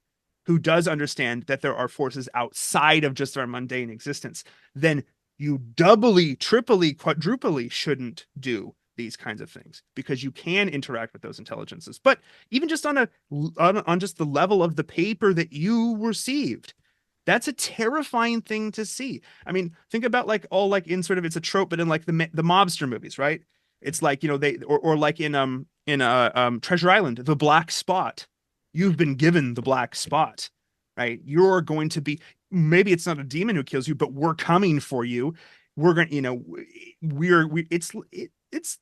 who does understand that there are forces outside of just our mundane existence, then you doubly, triply, quadruply shouldn't do these kinds of things, because you can interact with those intelligences. But even just on just the level of the paper that you received, that's a terrifying thing to see. I mean, think about like all like in sort of, it's a trope, but in like the mobster movies, right? It's like, they or like in Treasure Island, the black spot. You've been given the black spot, right? You're going to be, maybe it's not a demon who kills you, but we're coming for you. We're going, it's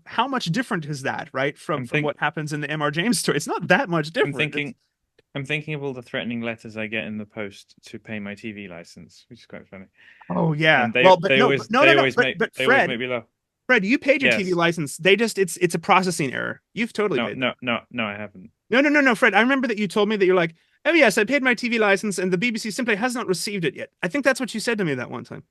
how much different is that, right? From I'm from think what happens in the M.R. James story. It's not that much I'm different. thinking I'm thinking of all the threatening letters I get in the post to pay my TV license, which is quite funny. Oh yeah. And they Well, but they no, always but no, they no, no. always But make but they always Fred, make me laugh. Fred, you paid your TV Yes. license. It's a processing error. You've totally No, paid that. no, no, no, I haven't. No, no, no, no, Fred. I remember that you told me that you're like, oh yes, I paid my TV license, and the BBC simply has not received it yet. I think that's what you said to me that one time.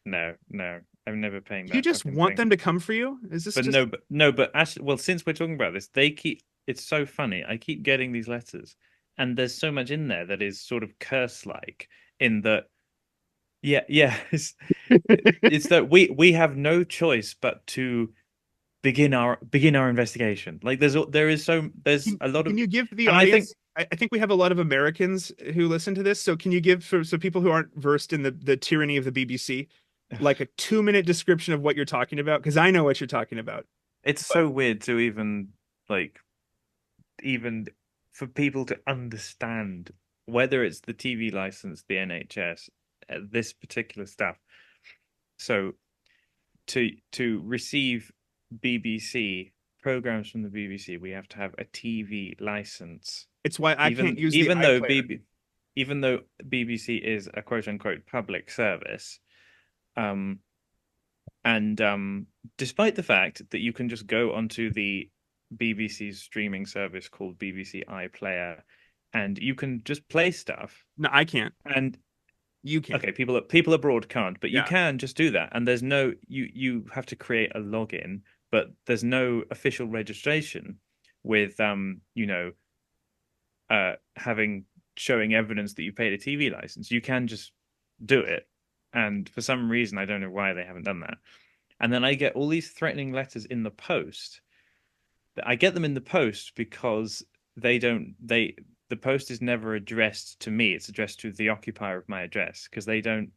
No, no, I'm never paying Do you that just fucking want thing. them to come for you? Is this But just no, but actually, well, since we're talking about this, they keep it's so funny. I keep getting these letters, and there's so much in there that is sort of curse-like. In that, yeah, yeah, it's that we have no choice but to begin our investigation. Like there's can, a lot can of, you give the and I think audience? I think we have a lot of Americans who listen to this. So can you give for so people who aren't versed in the tyranny of the BBC, like a 2 minute description of what you're talking about? Because I know what you're talking about. it's But so weird to like even for people to understand whether it's the TV license, the NHS, this particular stuff. So to receive BBC programs from the BBC, we have to have a TV license. it's why I can't Even use the even though iPlayer. BB, even though BBC is a quote unquote public service, um, and despite the fact that you can just go onto the BBC's streaming service called BBC iPlayer, and you can just play stuff. No, I can't. And You can. okay, people abroad can't, but you Yeah. can just do that. And there's no you have to create a login, but there's no official registration with having showing evidence that you paid a TV license. You can just do it. And for some reason, I don't know why they haven't done that. And then I get all these threatening letters in the post. I get them in the post because they don't they the post is never addressed to me. It's addressed to the occupier of my address because they don't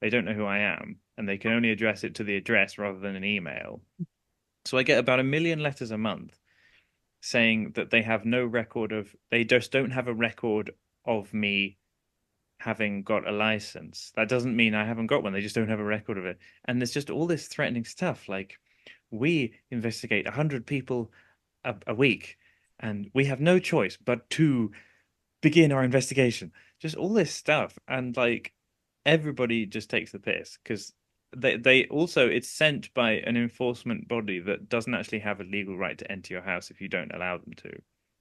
know who I am, and they can only address it to the address rather than an email. So I get about 1 million letters a month saying that they have no record of, they just don't have a record of me having got a license. That doesn't mean I haven't got one. They just don't have a record of it. And there's just all this threatening stuff like, we investigate 100 people a week, and we have no choice but to begin our investigation. Just all this stuff. And like, everybody just takes the piss because they also, it's sent by an enforcement body that doesn't actually have a legal right to enter your house if you don't allow them to.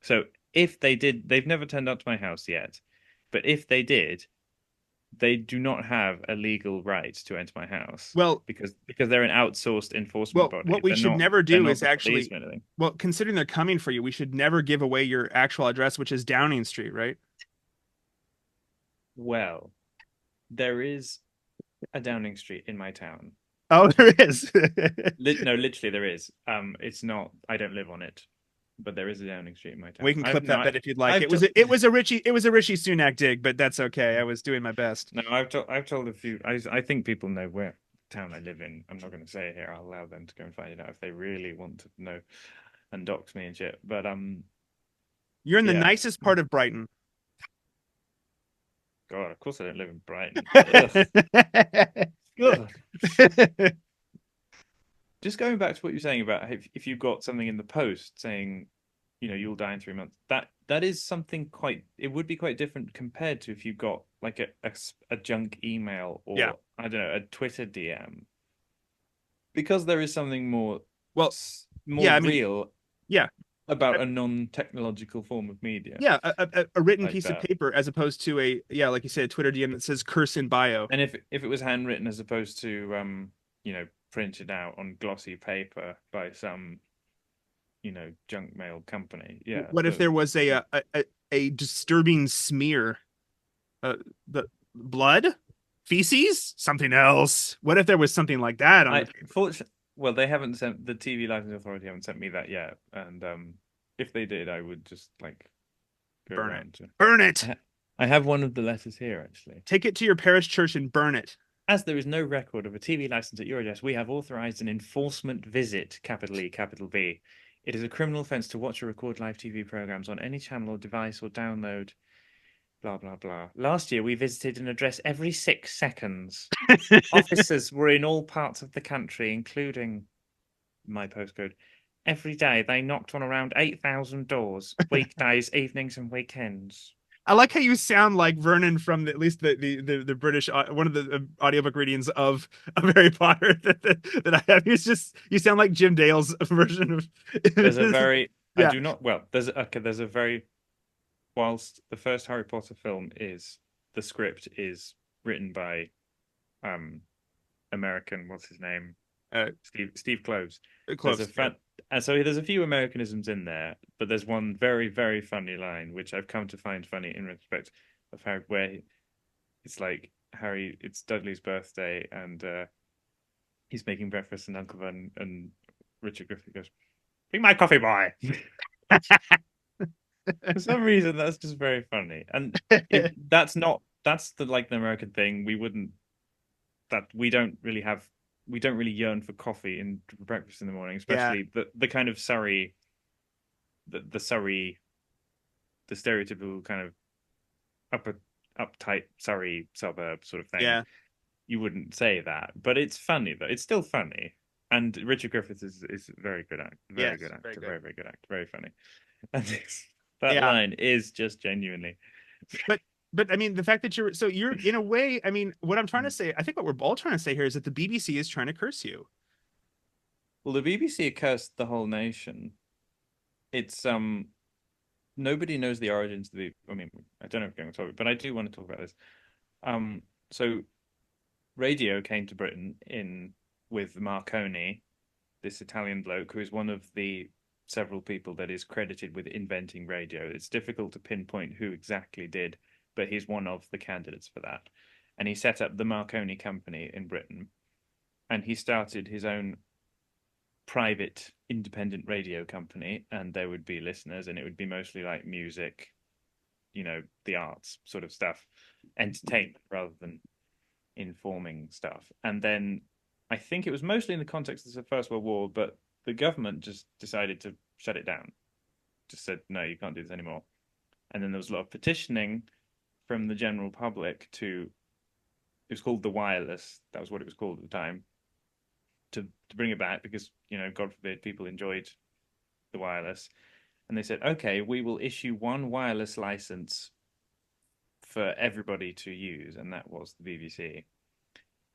So if they did, they've never turned up to my house yet, but if they did, they do not have a legal right to enter my house Well, because they're an outsourced enforcement body. what we should never They're do not is the police actually, or anything. well, considering they're coming for you, we should never give away your actual address, which is Downing Street, right? Well, there is a Downing Street in my town. Oh, there is. No, literally there is. It's not. I don't live on it, but there is a Downing Street in my We town. can I've clip no, that bit if you'd like. I've to, It was a Rishi Sunak dig, but that's okay. I was doing my best. no, I've told a few. I think people know where town I live in. I'm not going to say it here. I'll allow them to go and find it out if they really want to know and dox me and shit. But You're in the yeah. nicest part of Brighton. God, of course I don't live in Brighton. Ugh. God. Just going back to what you're saying about if you got something in the post saying, you'll die in 3 months, that is something quite, it would be quite different compared to if you got like a junk email or Yeah. I don't know, a Twitter DM. Because there is something more Well, more yeah, I mean, real yeah, about a non-technological form of media yeah, a written like piece of that. paper as opposed to like you said, a Twitter DM that says curse in bio. And if it was handwritten as opposed to printed out on glossy paper by some junk mail company. Yeah. What if there was a disturbing smear? The blood, feces, something else. What if there was something like that on the paper? Fortunately, well, they haven't sent, the TV license authority haven't sent me that yet. And if they did, I would just like go Burn around it. to Burn it. I have one of the letters here actually. Take it to your parish church and burn it. As there is no record of a TV license at your address, we have authorized an enforcement visit, capital E, capital V. It is a criminal offense to watch or record live TV programs on any channel or device or download, blah, blah, blah. Last year, we visited an address every 6 seconds. Officers were in all parts of the country, including my postcode. Every day, they knocked on around 8,000 doors, weekdays, evenings, and weekends. I like how you sound like Vernon from at least the British one of the audiobook readings of Harry Potter that I have. You sound like Jim Dale's version of. There's a very I Yeah. do not well. There's a very whilst the first Harry Potter film is the script is written by American, what's his name? Steve Kloves. Close. There's a and so there's a few Americanisms in there, but there's one very, very funny line which I've come to find funny in respect of Harry, where it's like Harry, it's Dudley's birthday, and he's making breakfast, and Uncle Vernon and Richard Griffith goes, "Bring my coffee, boy." For some reason, that's just very funny, and that's not that's the like the American thing. We wouldn't that we don't really yearn for coffee in breakfast in the morning, Yeah. especially the kind of Surrey, the Surrey, the stereotypical kind of uptight Surrey suburb sort of thing. Yeah. You wouldn't say that, but it's funny though. It's still funny, and Richard Griffiths is a very good actor, very Yes, good actor, very good. very good actor, very funny. And that Yeah. line is just genuinely. But I mean, the fact that you're in a way, I mean, what I'm trying to say, I think what we're all trying to say here is that the BBC is trying to curse you. Well, the BBC cursed the whole nation. It's nobody knows the origins of the. I mean, I don't know if we're going to talk, but I do want to talk about this. So radio came to Britain in with Marconi, this Italian bloke who is one of the several people that is credited with inventing radio. It's difficult to pinpoint who exactly did, but he's one of the candidates for that. And he set up the Marconi Company in Britain, and he started his own private independent radio company, and there would be listeners, and it would be mostly like music, the arts sort of stuff, entertainment rather than informing stuff. And then I think it was mostly in the context of the First World War, but the government just decided to shut it down. Just said no, you can't do this anymore. And then there was a lot of petitioning from the general public to, it was called the wireless. That was what it was called at the time, to bring it back because, God forbid, people enjoyed the wireless. And they said, okay, we will issue one wireless license for everybody to use, and that was the BBC.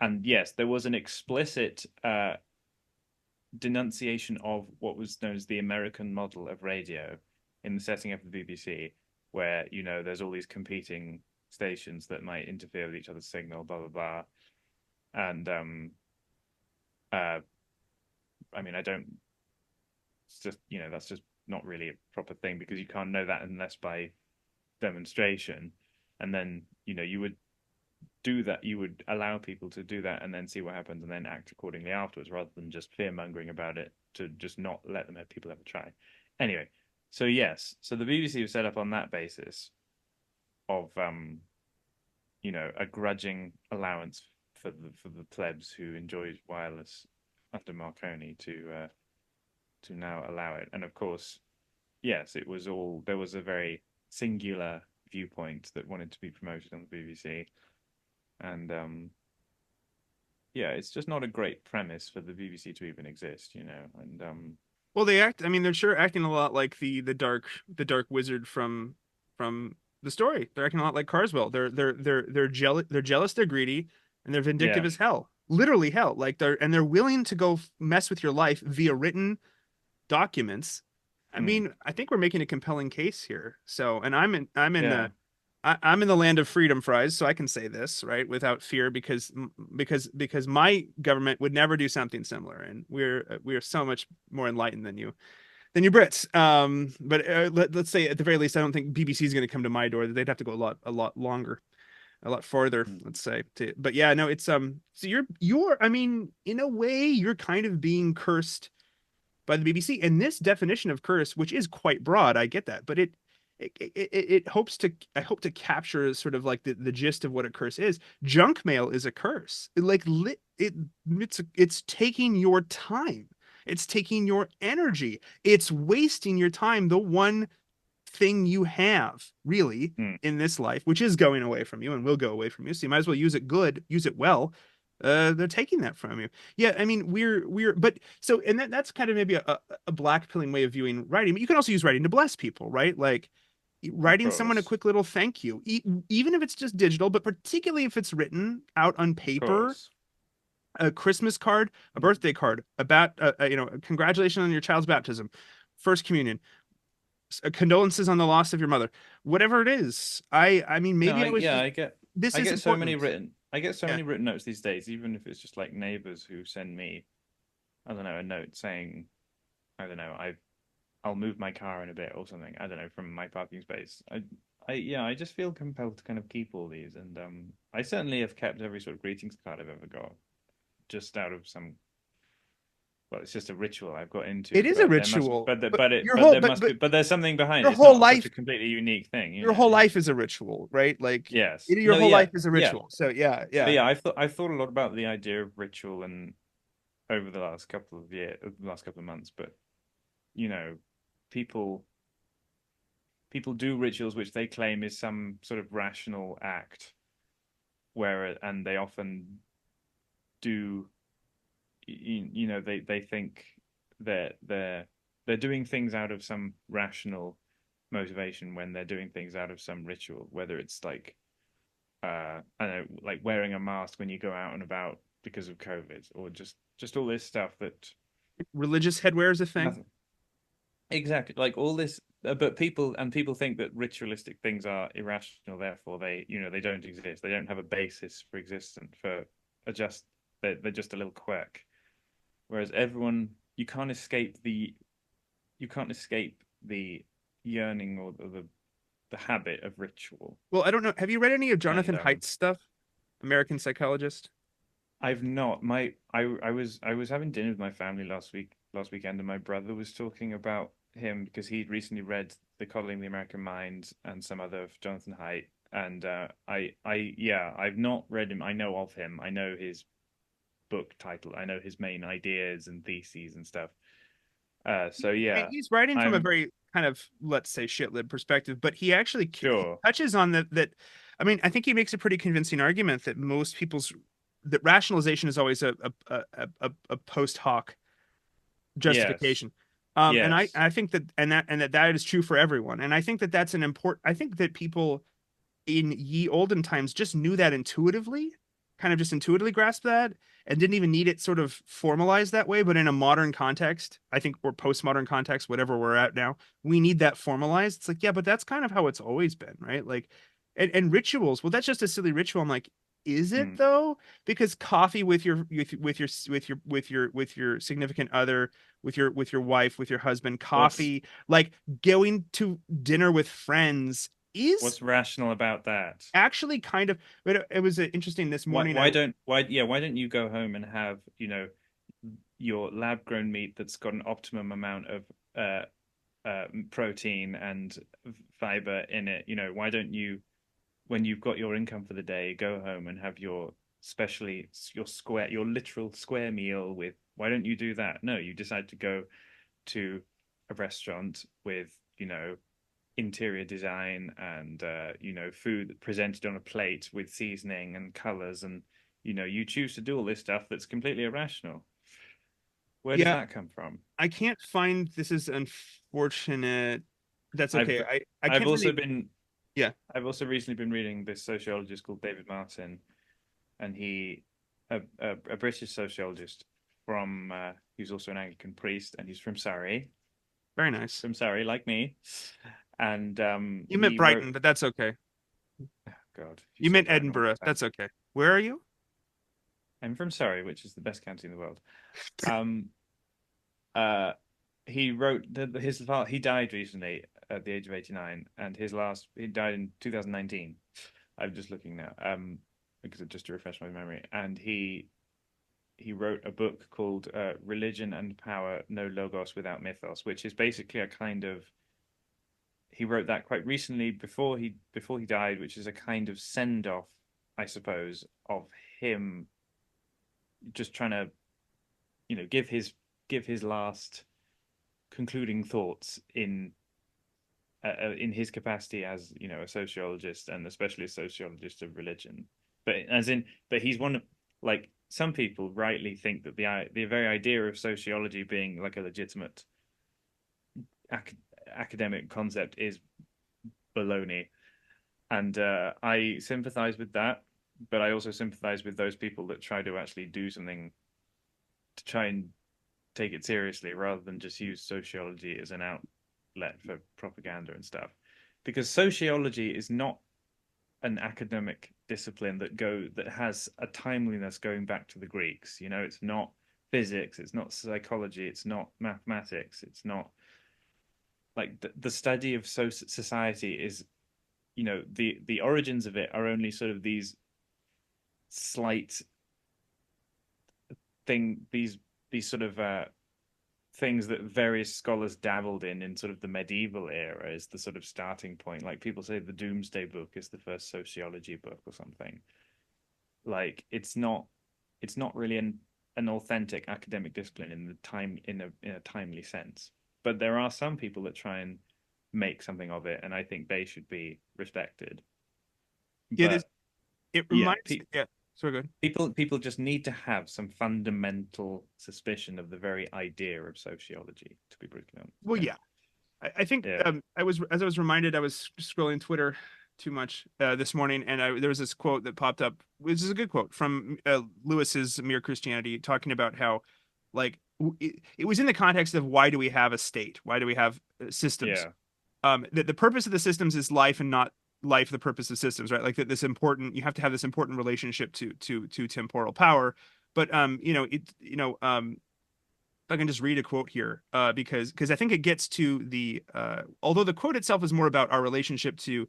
And yes, there was an explicit denunciation of what was known as the American model of radio in the setting up of the BBC, where there's all these competing stations that might interfere with each other's signal, blah blah blah. And I mean, I don't. It's just that's just not really a proper thing because you can't know that unless by demonstration, and then you would do that. You would allow people to do that and then see what happens and then act accordingly afterwards, rather than just fear mongering about it to just not let them have people ever try. Anyway, so yes, so the BBC was set up on that basis of a grudging allowance for the plebs who enjoyed wireless under Marconi to now allow it. And of course, yes, there was a very singular viewpoint that wanted to be promoted on the BBC. And yeah, it's just not a great premise for the BBC to even exist, and Well, I mean, they're sure acting a lot like the dark wizard from the story. They're acting a lot like Carswell. They're jealous, they're greedy, and they're vindictive yeah. as hell. Literally hell. Like they're willing to go mess with your life via written documents. I Hmm. mean, I think we're making a compelling case here. So, and Yeah. I'm in the land of freedom fries, so I can say this, right, without fear, because my government would never do something similar, and we're so much more enlightened than you Brits. But let's say at the very least, I don't think BBC is going to come to my door. They'd have to go a lot longer, a lot farther, Hmm. let's say. But yeah, no, it's So you're, I mean, in a way, you're kind of being cursed by the BBC. And this definition of curse, which is quite broad, I get that, but it hopes to I hope to capture sort of like the gist of what a curse is. Junk mail is a curse. It's taking your time. It's taking your energy. It's wasting your time. The one thing you have really Hmm. in this life, which is going away from you and will go away from you. So you might as well use it good, use it well. They're taking that from you. Yeah, I mean, but so, and that's kind of maybe a black pilling way of viewing writing, but you can also use writing to bless people, right? Like Of writing someone a course. quick little thank you, even if it's just digital, but particularly if it's written out on Of paper, course. a Christmas card, a Hmm. birthday card, about, congratulations on your child's baptism, first communion, condolences on the loss of your mother, whatever it is. I mean, No, maybe I was yeah, just, this I is get so many important. written I get so Yeah. many written notes these days, even if it's just like neighbors who send me, I don't know, a note saying, I don't know, I'll move my car in a bit or something. I don't know, from my parking space. I just feel compelled to kind of keep all these, and I certainly have kept every sort of greetings card I've ever got, just out of some. Well, it's just a ritual I've got It into, is a but there must, ritual, but but there must be, but there's something behind your it. It's whole not such life a completely unique thing, your whole Yeah. life is a ritual, right? Like Yes. your No. whole Yeah. life is a Yeah. ritual. So yeah, So yeah. yeah, I've thought a lot about the idea of ritual and over the last couple of years, the last couple of months, but you know, people people do rituals which they claim is some sort of rational act, where and they often do, they think that they're doing things out of some rational motivation when they're doing things out of some ritual, whether it's like I don't know, like wearing a mask when you go out and about because of COVID, or just all this stuff that Religious headwear is a thing. nothing exactly like all this. But people think that ritualistic things are irrational, therefore they don't exist. They don't have a basis for existence for a just they're just a little quirk. Whereas everyone, you can't escape the yearning or the habit of ritual. Well, I don't know. Have you read any of And Jonathan Haidt's stuff? American psychologist. I've not. I was having dinner with my family last weekend, and my brother was talking about him because he'd recently read The Coddling the American Mind and some other of Jonathan Haidt. And yeah, I've not read him. I know of him. I know his book title. I know his main ideas and theses and stuff. So And yeah, he's writing from a I'm very kind of, let's say, shitlib perspective, but he actually he sure. touches on that. I mean, I think he makes a pretty convincing argument that most people's that rationalization is always a post hoc Yes, justification. And yes. I think that that is true for everyone. And I think that that's an important. I think that people in ye olden times just knew that intuitively, kind of just intuitively grasped that, and didn't even need it sort of formalized that way. But in a modern context, I think, or postmodern context, whatever we're at now, we need that formalized. It's like, yeah, but that's kind of how it's always been, right? Like, and rituals. Well, that's just a silly ritual. I'm like, is it Mm. though? Because coffee with your significant other, with your wife, with your husband, What's coffee, like going to dinner with friends is what's rational about that? actually kind of, but it was interesting this Why morning. why don't why yeah, why don't you go home and have, your lab grown meat that's got an optimum amount of uh protein and fiber in it? Why don't you, when you've got your income for the day, go home and have especially your literal square meal with, why don't you do that? No, you decide to go to a restaurant with, interior design and, food presented on a plate with seasoning and colors, and you choose to do all this stuff that's completely irrational. Where does Yeah, that come from? I can't find, this is unfortunate. That's I've okay. I I've can't also really, been yeah, I've also recently been reading this sociologist called David Martin, and a British sociologist from he's also an Anglican priest, and he's very nice. from Surrey, like me, and You meant he wrote, Brighton, but that's okay. God, if you You say meant Brighton one more Edinburgh. time. That's okay. Where are you? I'm from Surrey, which is the best county in the world. Um, uh, he wrote he died recently at the age of 89, and he died in 2019. I'm just looking now, because just to refresh my memory, and he wrote a book called Religion and Power: No Logos Without Mythos, which is basically a kind of, he wrote that quite recently before he died, which is a kind of send off, I suppose, of him just trying to, give his last concluding thoughts in his capacity as, a sociologist, and especially a sociologist of religion. But he's one of, like, some people rightly think that the very idea of sociology being like a legitimate ac- academic concept is baloney, and I sympathize with that. But I also sympathize with those people that try to actually do something to try and take it seriously, rather than just use sociology as an outlet for propaganda and stuff. Because sociology is not an academic discipline that has a timeliness going back to the Greeks. It's not physics, it's not psychology, it's not mathematics, it's not, like, the study of society is, the origins of it are only sort of these slight these sort of things that various scholars dabbled in sort of the medieval era, is the sort of starting point. Like, people say the Doomsday Book is the first sociology book or something. Like, it's not really an authentic academic discipline in a timely sense. But there are some people that try and make something of it, and I think they should be respected. Yeah, this But it yeah, reminds. Yeah, sorry, good. people just need to have some fundamental suspicion of the very idea of sociology, to be brutally honest. Well, Yeah. yeah, I think Yeah. I was, as I was reminded, I was scrolling Twitter too much this morning, and there was this quote that popped up, which is a good quote from Lewis's Mere Christianity, talking about how, like, it was in the context of why do we have a state? Why do we have systems? Yeah. That the purpose of the systems is life, and not life the purpose of systems, right? Like that this important, you have to have this important relationship to temporal power. But if I can just read a quote here, because I think it gets to the although the quote itself is more about our relationship to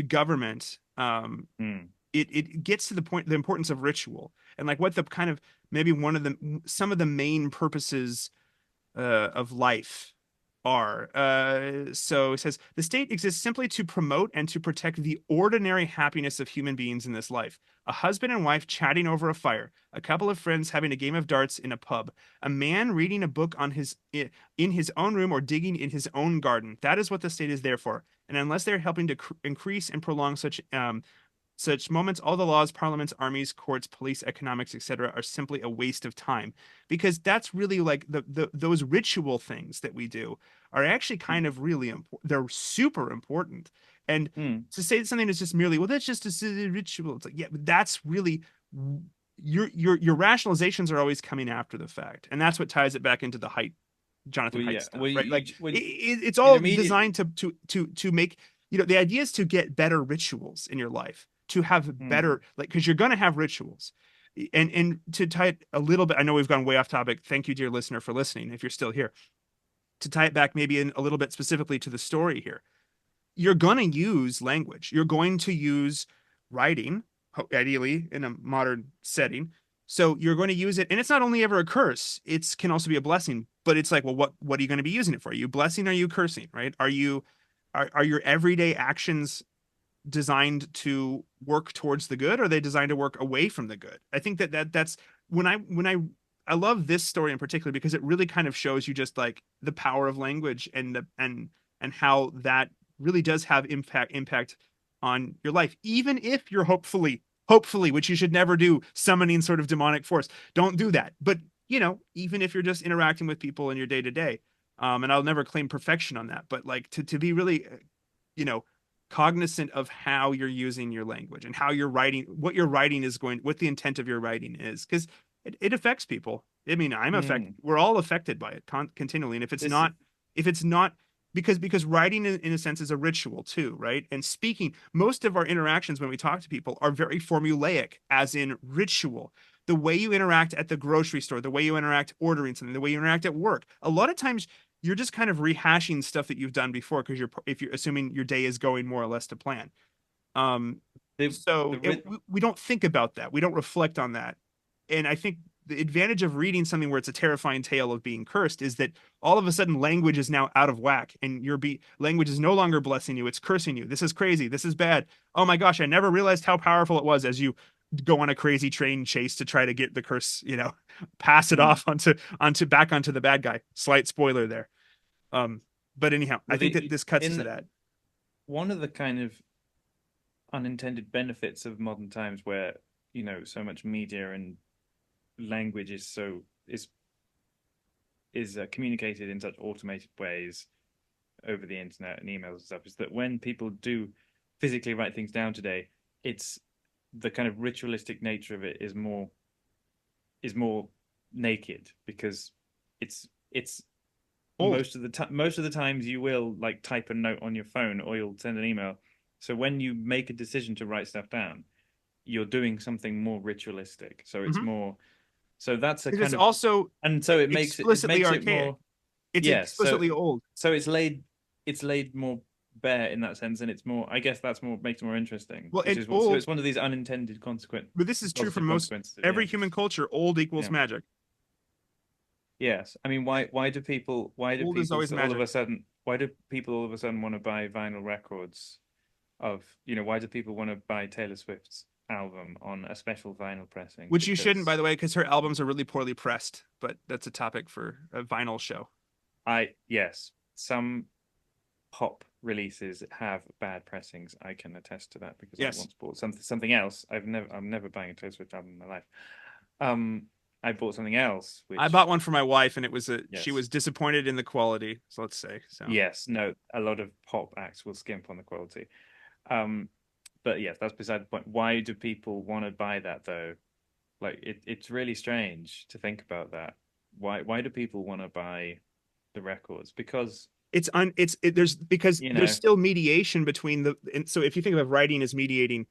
government, Mm. it gets to the point, the importance of ritual, and like what the kind of, maybe one of the some of the main purposes of life are. So it says the state exists simply to promote and to protect the ordinary happiness of human beings in this life. A husband and wife chatting over a fire, a couple of friends having a game of darts in a pub, a man reading a book on his in his own room or digging in his own garden. That is what the state is there for. And unless they're helping to increase and prolong such moments, all the laws, parliaments, armies, courts, police, economics, etc., are simply a waste of time, because that's really like those ritual things that we do are actually kind of really important. They're super important. And Mm. to say something is just merely, well, that's just a silly ritual. It's like, yeah, but that's really your rationalizations are always coming after the fact, and that's what ties it back into the height Jonathan Well, Haidt yeah. stuff, Well, right? Like well, it's it all immediately. designed to make, the idea is to get better rituals in your life, to have Mm. better, like, because you're going to have rituals. And to tie it a little bit, I know we've gone way off topic. Thank you, dear listener, for listening. If you're still here, to tie it back maybe in a little bit specifically to the story here, you're going to use language. You're going to use writing, ideally in a modern setting. So you're going to use it, and it's not only ever a curse; it can also be a blessing. But it's like, well, what are you going to be using it for? Are you blessing? Or are you cursing? Right? Are your everyday actions designed to work towards the good, or are they designed to work away from the good? I think that's when I love this story in particular, because it really kind of shows you just like the power of language, and how that really does have impact on your life, even if you're hopefully, which you should never do, summoning sort of demonic force. Don't do that. But even if you're just interacting with people in your day to day, and I'll never claim perfection on that, but like to be really, you know, cognizant of how you're using your language and how you're writing, what the intent of your writing is, because it affects people. I mean, I'm affected. Mm. We're all affected by it continually. And This. if it's not, because writing in a sense is a ritual too, right? And speaking, most of our interactions when we talk to people are very formulaic, as in ritual. The way you interact at the grocery store, the way you interact ordering something, the way you interact at work. A lot of times you're just kind of rehashing stuff that you've done before, because if you're assuming your day is going more or less to plan. Um, The so ri- we don't think about that. We don't reflect on that. And I think the advantage of reading something where it's a terrifying tale of being cursed is that all of a sudden language is now out of whack, and language is no longer blessing you, it's cursing you. This is crazy. This is bad. Oh my gosh, I never realized how powerful it was, as you go on a crazy train chase to try to get the curse, pass it mm. off onto the bad guy. Slight spoiler there. Um, but anyhow, I Well, think that the this cuts to in that. one of the kind of unintended benefits of modern times, where so much media and language is communicated in such automated ways over the internet and emails and stuff, is that when people do physically write things down today, it's the kind of ritualistic nature of it is more naked, because it's Old. most of the times you will like type a note on your phone or you'll send an email. So when you make a decision to write stuff down, you're doing something more ritualistic. So it's Mm-hmm. more, so that's a Because it's kind of, also and so it explicitly makes it archaic. more. It's Yeah, explicitly old. so it's laid more bare in that sense, and it's more, I guess that's more makes it more interesting, Well, which and is what, so old, it's one of these unintended consequent but this is true for positive most consequences at the every end. human culture. Old equals Yeah. magic. Yes. I mean, Old is always all of magic. a sudden why do people all of a sudden want to buy vinyl records of, why do people want to buy Taylor Swift's album on a special vinyl pressing? Which you shouldn't, by Because the way, because her albums are really poorly pressed. But that's a topic for a vinyl show. yes, some pop releases have bad pressings. I can attest to that because I Yes, once bought something else. I'm never buying a Taylor Swift album in my life. Um, I bought something else, I which, bought one for my wife, and she yes, was disappointed in the quality. So let's say so. yes, no, a lot of pop acts will skimp on the quality. Um, but yes, that's beside the point. Why do people want to buy that though? Like it's really strange to think about that. Why do people want to buy the records? Because There's, because you there's know, still mediation between and so if you think of writing as mediating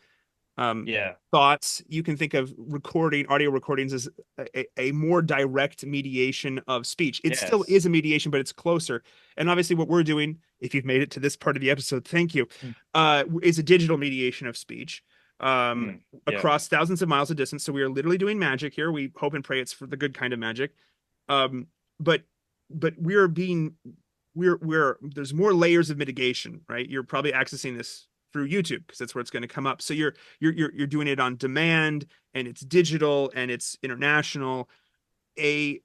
um, yeah, thoughts, you can think of audio recordings as a more direct mediation of speech. It still yes, is a mediation, but it's closer. And obviously, what we're doing, if you've made it to this part of the episode, thank you, mm, is a digital mediation of speech yeah, across thousands of miles of distance. So we are literally doing magic here. We hope and pray it's for the good kind of magic. Um, but but we're being we're there's more layers of mitigation, right? You're probably accessing this through YouTube because that's where it's going to come up. So you're doing it on demand, and it's digital and it's international. A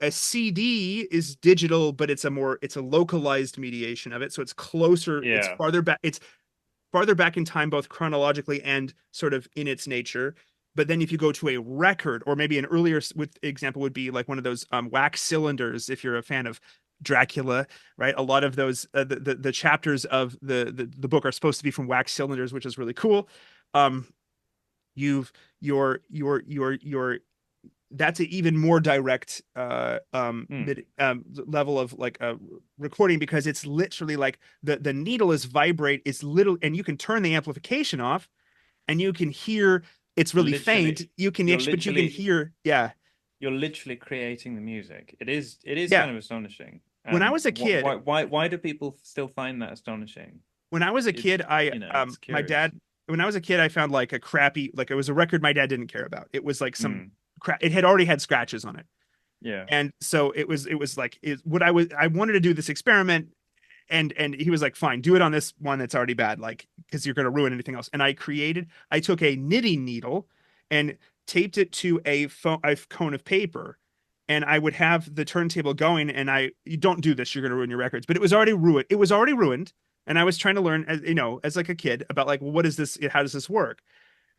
a CD is digital, but it's a localized mediation of it, so it's closer, Yeah. it's farther back in time, both chronologically and sort of in its nature. But then if you go to a record, or maybe an earlier with example would be like one of those wax cylinders, if you're a fan of Dracula, right? A lot of those the chapters of the book are supposed to be from wax cylinders, which is really cool. Um, you've your that's an even more direct Mm. level of like recording, because it's literally like the needle is vibrate, it's little, and you can turn the amplification off and you can hear it's really faint, Literally, you can you're actually, but you can literally hear, yeah. you're literally creating the music. It is Yeah, kind of astonishing. when I And was a kid why do people still find that astonishing? when I was a It's kid, I it's my curious. dad when I was a kid, I found like a crappy, like it was a record my dad didn't care about. It was like some Mm. crap. It had already had scratches on it, Yeah. and so it was like what I wanted to do this experiment, and he was like, fine, do it on this one that's already bad, like because you're going to ruin anything else. And I took a knitting needle and taped it to a cone of paper, and I would have the turntable going, and you don't do this, you're going to ruin your records, but it was already ruined. And I was trying to learn, as as like a kid, about like, well, what is this, how does this work?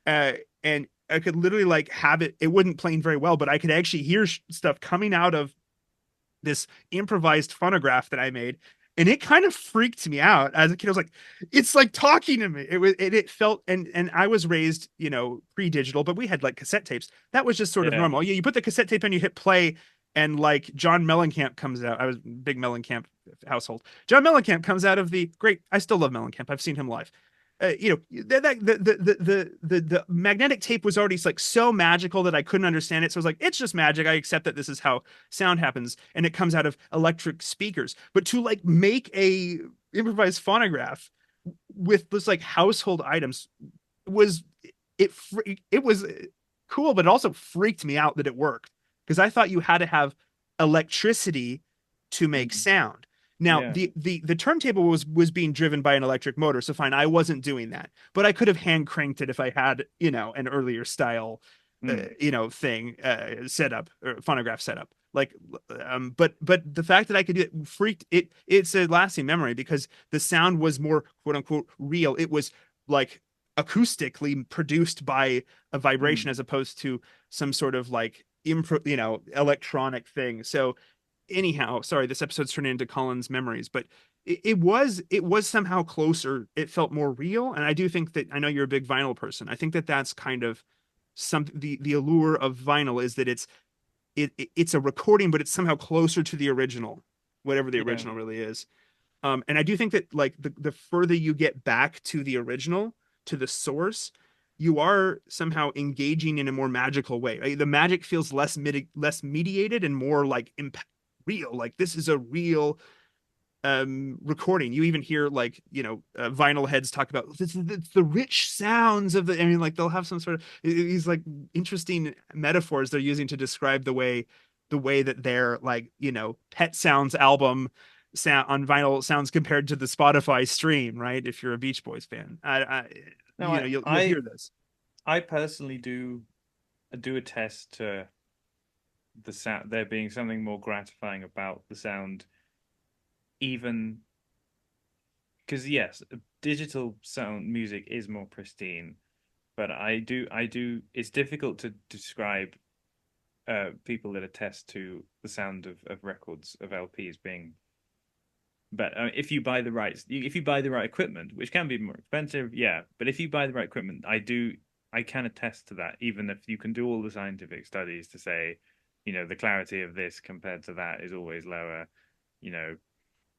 uh, and I could literally like have it. It wouldn't play very well, but I could actually hear stuff coming out of this improvised phonograph that I made, and it kind of freaked me out as a kid. I was like, it's like talking to me. It felt, and I was raised, pre-digital, but we had like cassette tapes. That was just sort of Yeah. normal. You put the cassette tape and you hit play, and like John Mellencamp comes out. I was big Mellencamp household. John Mellencamp comes out of the great. I still love Mellencamp. I've seen him live. The magnetic tape was already like so magical that I couldn't understand it. So I was like, it's just magic. I accept that this is how sound happens, and it comes out of electric speakers. But to like make a improvised phonograph with this like household items was it was cool, but it also freaked me out that it worked, because I thought you had to have electricity to make Mm. sound. Now, Yeah. the turntable was being driven by an electric motor, so fine, I wasn't doing that, but I could have hand cranked it if I had, an earlier style, Mm. thing, setup or phonograph setup. Like, but the fact that I could do it freaked it. It's a lasting memory because the sound was more quote unquote real. It was like acoustically produced by a Mm. vibration as opposed to some sort of like electronic thing. So anyhow, sorry, this episode's turning into Colin's memories, but it was somehow closer. It felt more real, and I do think that, I know you're a big vinyl person. I think that that's kind of the allure of vinyl is that it's a recording, but it's somehow closer to the original, whatever the Yeah. original really is. And I do think that like the further you get back to the original, to the source, you are somehow engaging in a more magical way. Right? The magic feels less mediated and more like real. Like this is a real recording. You even hear like vinyl heads talk about the rich sounds of the. I mean, like they'll have some sort of these like interesting metaphors they're using to describe the way that their like Pet Sounds album sound on vinyl sounds compared to the Spotify stream, right? If you're a Beach Boys fan, No, I you'll I hear this. I personally do attest to the sound there being something more gratifying about the sound, even because yes, digital sound music is more pristine, but I do it's difficult to describe people that attest to the sound of records of LPs being. But if you buy the right equipment, which can be more expensive, yeah. But if you buy the right equipment, I can attest to that. Even if you can do all the scientific studies to say, the clarity of this compared to that is always lower. You know,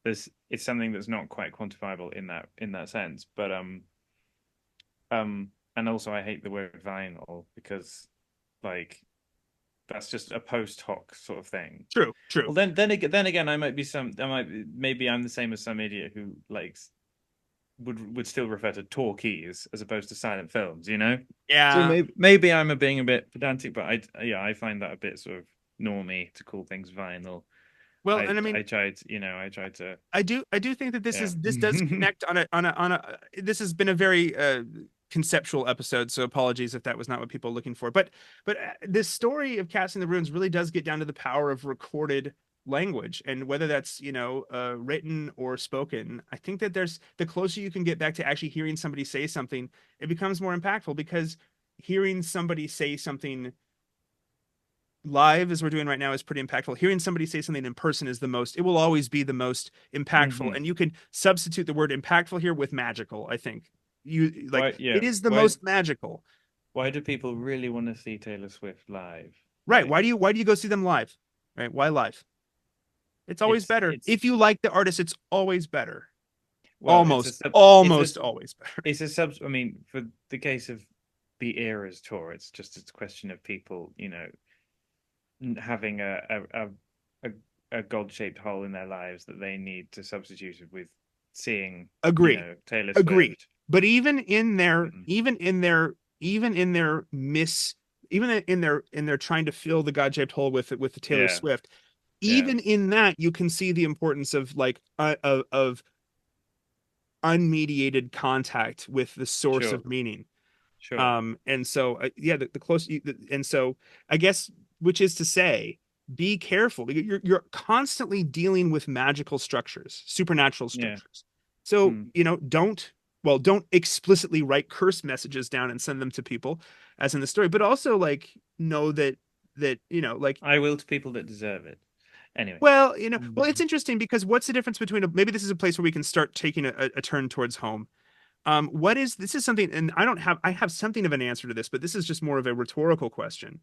it's something that's not quite quantifiable in that sense. But and also I hate the word vinyl because like that's just a post hoc sort of thing. True, true. Well, then again, maybe I'm the same as some idiot who likes would still refer to talkies as opposed to silent films, you know? So Yeah, maybe I'm being a bit pedantic, but I find that a bit sort of normy to call things vinyl. Well, and I mean, I tried to, I do think that yeah. this does connect on a this has been a very conceptual episode, so apologies if that was not what people are looking for. But this story of Casting the Runes really does get down to the power of recorded language, and whether that's, written or spoken. I think that there's the closer you can get back to actually hearing somebody say something, it becomes more impactful, because hearing somebody say something live, as we're doing right now, is pretty impactful. Hearing somebody say something in person is the most, it will always be the most impactful. Hmm. And you can substitute the word impactful here with magical. I think you like Why, yeah, it is the why most magical. why do people really want to see Taylor Swift live? Right. Like, Why do you go see them live? Right? Why live? It's always better. it's If you like the artist, it's always better. well, Almost always better. it's a sub. I mean, for the case of the Eras tour, it's a question of people, having a, a God-shaped hole in their lives that they need to substitute it with seeing, Agree. Taylor Agree. Swift. But even in their Mm. even in their miss even in their trying to fill the God-shaped hole with the Taylor Yeah, Swift, yeah, even in that you can see the importance of like of unmediated contact with the source sure, of meaning. sure. And so yeah, the close and so I guess, which is to say, be careful. You're constantly dealing with magical structures, supernatural Yeah. structures. So, Mm. don't explicitly write curse messages down and send them to people, as in the story, but also like know that like, I will to people that deserve it. Anyway. well, it's interesting, because what's the difference between maybe this is a place where we can start taking a turn towards home. What is this is something, and I have something of an answer to this, but this is just more of a rhetorical question.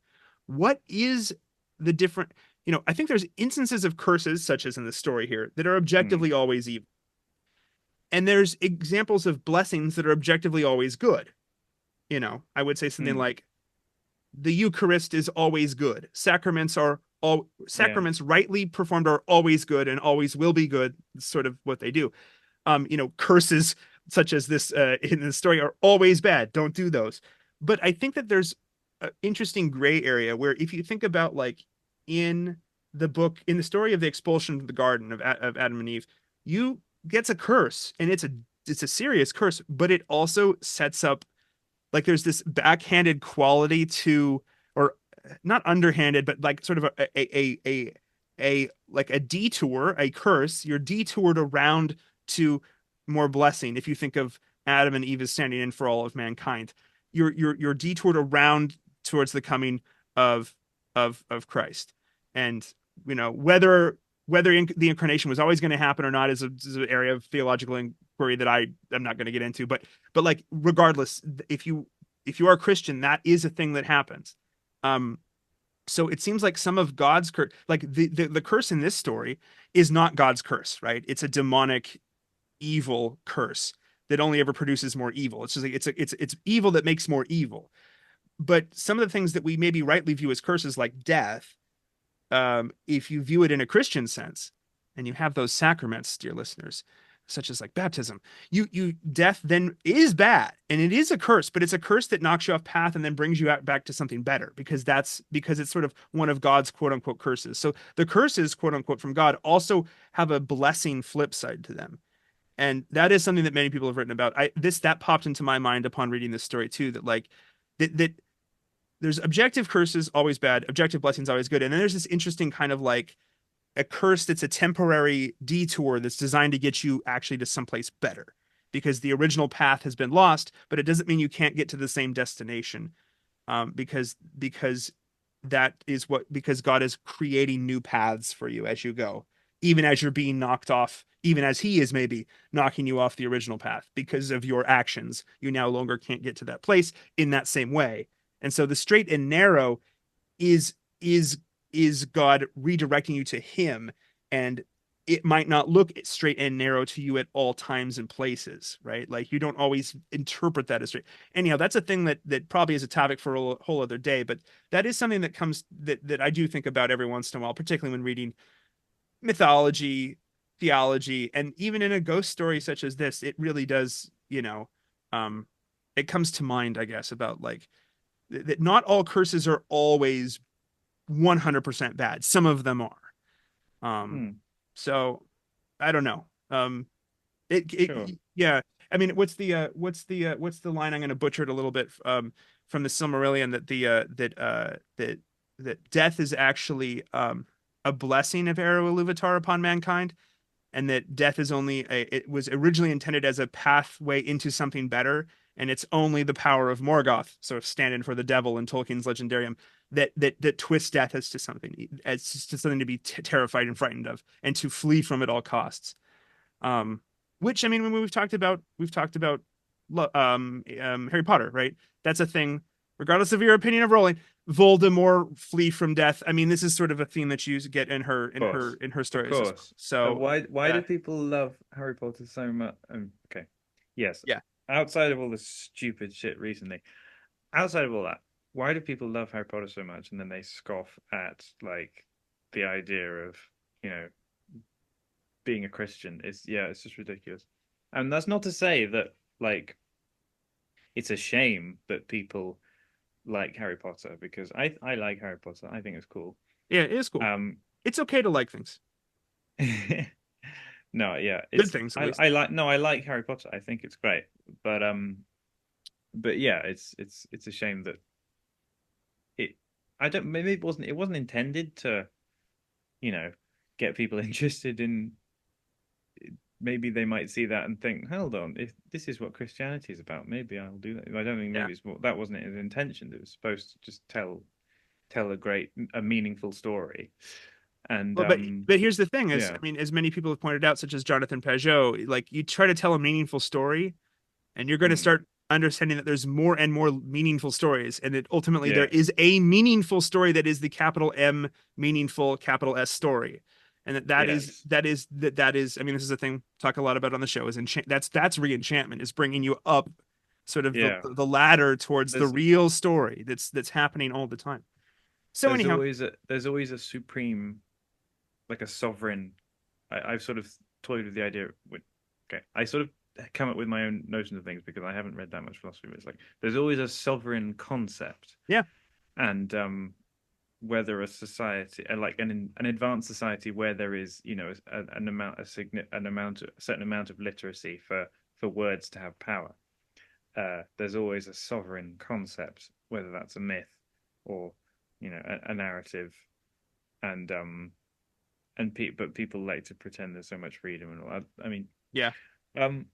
What is the different, I think there's instances of curses, such as in the story here, that are Mm. objectively always evil. And there's examples of blessings that are objectively always good. I would say something Mm. like the Eucharist is always good. Yeah. Sacraments rightly performed are always good and always will be good. It's sort of what they do. Curses such as this in the story are always bad. Don't do those. But I think that there's an interesting gray area where, if you think about, like, in in the story of the expulsion of the garden of Adam and Eve, you gets a curse, and it's a serious curse, but it also sets up, like, there's this backhanded quality to, or not underhanded, but like sort of like a detour, a curse. You're detoured around to more blessing. If you think of Adam and Eve as standing in for all of mankind, you're detoured around towards the coming of of Christ. And the incarnation was always going to happen or not is an area of theological inquiry that I am not going to get into. But like, regardless, if you are a Christian, that is a thing that happens. Um, so it seems like some of God's curse, like the curse in this story, is not God's curse, right? It's a demonic, evil curse that only ever produces more evil. It's just like it's evil that makes more evil. But some of the things that we maybe rightly view as curses, like death, if you view it in a Christian sense, and you have those sacraments, dear listeners, such as like baptism, you death then is bad, and it is a curse, but it's a curse that knocks you off path and then brings you back to something better, because it's sort of one of God's quote unquote curses. So the curses, quote unquote, from God also have a blessing flip side to them. And that is something that many people have written about. That popped into my mind upon reading this story too, that like that there's objective curses always bad, objective blessings always good, and then there's this interesting kind of like a curse that's a temporary detour that's designed to get you actually to someplace better, because the original path has been lost, but it doesn't mean you can't get to the same destination, because because God is creating new paths for you as you go, even as you're being knocked off, even as He is maybe knocking you off the original path because of your actions. You no longer can't get to that place in that same way. And so the straight and narrow is is is God redirecting you to Him, and it might not look straight and narrow to you at all times and places, right? Like, you don't always interpret that as straight. Anyhow, that's a thing that probably is a topic for a whole other day, but that is something that I do think about every once in a while, particularly when reading mythology, theology, and even in a ghost story such as this, it really does, um, it comes to mind, I guess, about like that not all curses are always 100% bad. Some of them are. Um, Hmm. so I don't know. Sure. Yeah. I mean, what's the line? I'm going to butcher it a little bit. From the Silmarillion, that death is actually a blessing of Eru Ilúvatar upon mankind, and that death is only it was originally intended as a pathway into something better, and it's only the power of Morgoth, sort of stand-in for the devil in Tolkien's Legendarium, that twists death as to something to be terrified and frightened of, and to flee from at all costs. Um, which I mean, when we've talked about Harry Potter, right? That's a thing, regardless of your opinion of Rowling. Voldemort flee from death. I mean, this is sort of a theme that you get in Of course. her Of stories as well. course. So Why yeah, do people love Harry Potter so much? Okay. Yes. yeah. Outside of all the stupid shit recently, outside of all that, why do people love Harry Potter so much and then they scoff at like the idea of, you know, being a Christian? It's just ridiculous. And that's not to say that like it's a shame that people like Harry Potter because I like Harry Potter. I think it's cool. Yeah, it is cool. Um It's okay to like things, no, yeah, good it's things at least. I like no, I like Harry Potter. I think it's great. But but yeah, it's a shame that it I don't maybe it wasn't intended to, you know, get people interested in maybe they might see that and think, hold on, if this is what Christianity is about, maybe I'll do that. I don't think Yeah. maybe that wasn't his intention. It was supposed to just tell a meaningful story. And Well, but here's the thing: is I yeah. mean, as many people have pointed out, such as Jonathan Peugeot, like you try to tell a meaningful story, and you're going to Hmm. start understanding that there's more and more meaningful stories, and that ultimately there Yeah. is a meaningful story that is the capital M meaningful capital S story, and Yes. that is. I mean, this is a thing talk a lot about on the show. Is enchant that's re-enchantment, is bringing you up sort of Yeah. the ladder towards the There's real story that's happening all the time. So anyhow, there's always a supreme, like a sovereign. I've sort of toyed with the idea with, okay, I sort of come up with my own notions of things because I haven't read that much philosophy, but it's like there's always a sovereign concept. yeah. And whether a society like an advanced society where there is, you know, a certain amount of literacy for words to have power, there's always a sovereign concept, whether that's a myth or, you know, a narrative. And but people like to pretend there's so much freedom and all that. I mean, Yeah. um,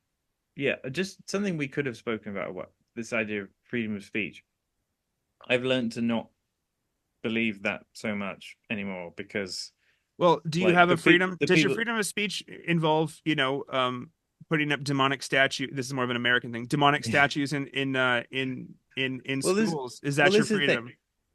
yeah, just something we could have spoken about. What this idea of freedom of speech. I've learned to not believe that so much anymore because, Well, do you like, have a freedom? the Does your people, freedom of speech involve, putting up demonic statue? This is more of an American thing. Demonic statues in well, this, schools. Is well, that your this is the thing freedom?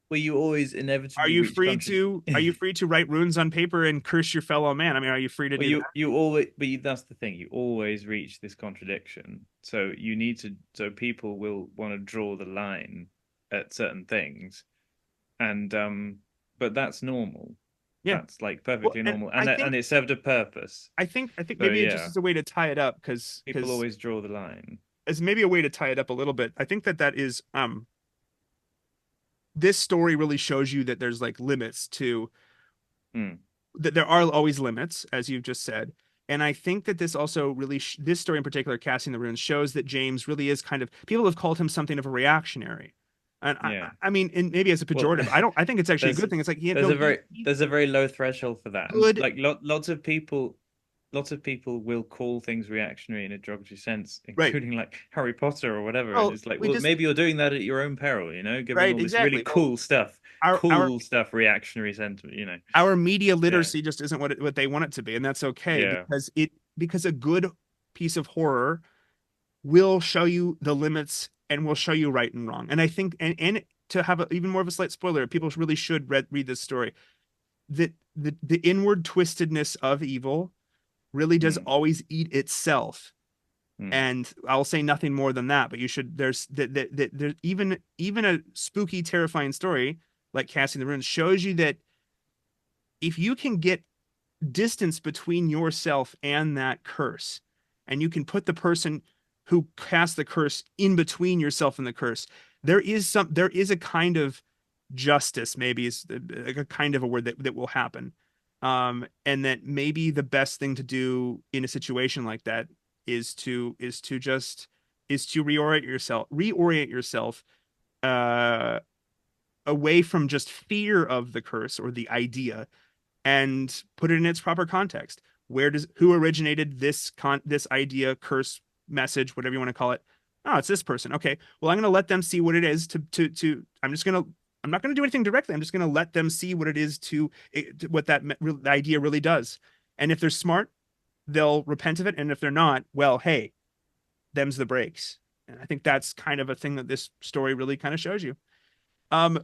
where you always Are inevitably you reach free country. to are you free to write runes on paper and curse your fellow man? I mean, are you free to Well, do that? you always, that's the thing. You always reach this contradiction. So you need to, so people will want to draw the line at certain things, and but that's normal. Yeah. That's like Well, perfectly and normal, and it served a purpose. I think So maybe it just yeah, is a way to tie it up people always draw the line. as maybe a way to tie it up a little bit. I think that is this story really shows you that there's like limits to Hmm. that there are always limits, as you've just said. And I think that this also really, this story in particular, Casting the Runes, shows that James really is kind of, people have called him something of a reactionary. And Yeah. I mean, and maybe as a Well, pejorative, I think it's actually a there's good thing. It's like, no, he's there's a very low threshold for that, and good. like lots of people will call things reactionary in a derogatory sense, Right. including like Harry Potter or whatever. And Well, it's like, we well, just, maybe you're doing that at your own peril, you know, giving right. all this really Exactly. Well, our, our, reactionary sentiment, you know. our media Yeah, literacy just isn't what they want it to be. And that's okay yeah, because a good piece of horror will show you the limits and will show you right and wrong. And I think, and to have even more of a slight spoiler, people really should read this story. That the inward twistedness of evil really does mm, always eat itself. mm, And I'll say nothing more than that. But you should. There's even a spooky, terrifying story like Casting the Runes shows you that if you can get distance between yourself and that curse, and you can put the person who cast the curse in between yourself and the curse, there is a kind of justice, maybe is a kind of a word that will happen. And that maybe the best thing to do in a situation like that is to reorient yourself uh away from just fear of the curse or the idea, and put it in its proper context. Who originated this idea, curse, message, whatever you want to call it? Oh, it's this person. Okay. Well, I'm going to let them see what it is I'm not going to do anything directly. I'm just going to let them see what it is what the idea really does. And if they're smart, they'll repent of it. And if they're not, well, hey, them's the breaks. And I think that's kind of a thing that this story really kind of shows you. Um,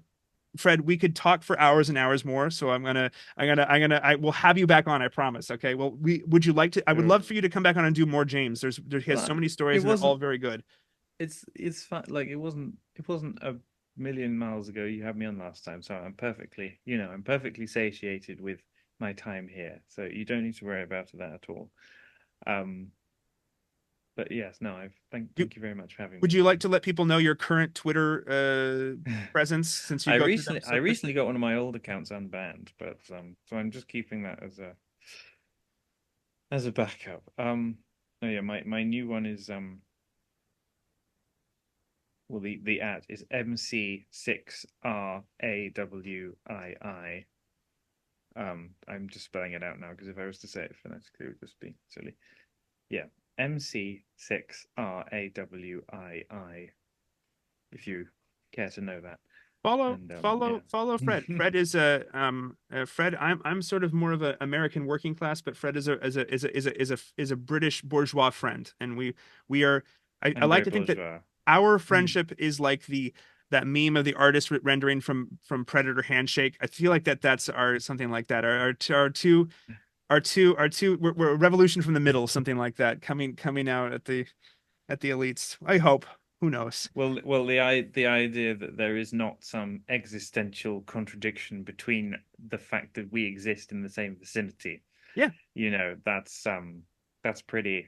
Fred, we could talk for hours and hours more. So I will have you back on. I promise. Okay. Well, would you like to? I would love for you to come back on and do more James. He has so Well, many it stories and they're all wasn't. very good. It's fine. Like it wasn't a million miles ago you had me on last time, so I'm perfectly satiated with my time here. So you don't need to worry about that at all. Um, but yes, no, I've You, thank you very much for having would me. you like to let people know your current Twitter presence since you go through them I so quickly? recently got one of my old accounts unbanned, but so I'm just keeping that as a backup. Oh yeah, my new one is well, the at is MC6RAWII. I'm just spelling it out now because if I was to say it phonetically, it would just be silly. Yeah, MC6RAWII. If you care to know that, and yeah, Follow Fred. Fred is Fred. I'm sort of more of an American working class, but Fred is a British bourgeois friend, and we are. I I'm like very to think that bourgeois. our friendship is like the that meme of the artist rendering from Predator Handshake. I feel like that's our something like that. Our two we're a revolution from the middle, something like that, coming out at the elites. I hope. Who knows? The idea that there is not some existential contradiction between the fact that we exist in the same vicinity, Yeah, that's pretty,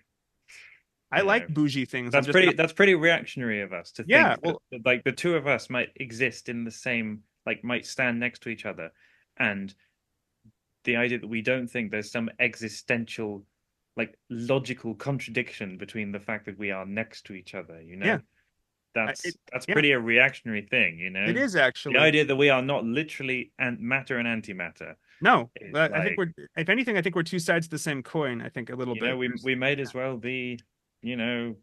I you like know, bougie things. I'm just not. that's pretty reactionary of us to Yeah, think that well, like the two of us might exist in the same, like might stand next to each other, and the idea that we don't think there's some existential, like logical contradiction between the fact that we are next to each other, yeah, that's yeah, pretty a reactionary thing, it is the actually. idea that we are not literally and matter and antimatter No, is but I think like, if anything, I think we're two sides of the same coin. I think a little bit. we might as well be, you know,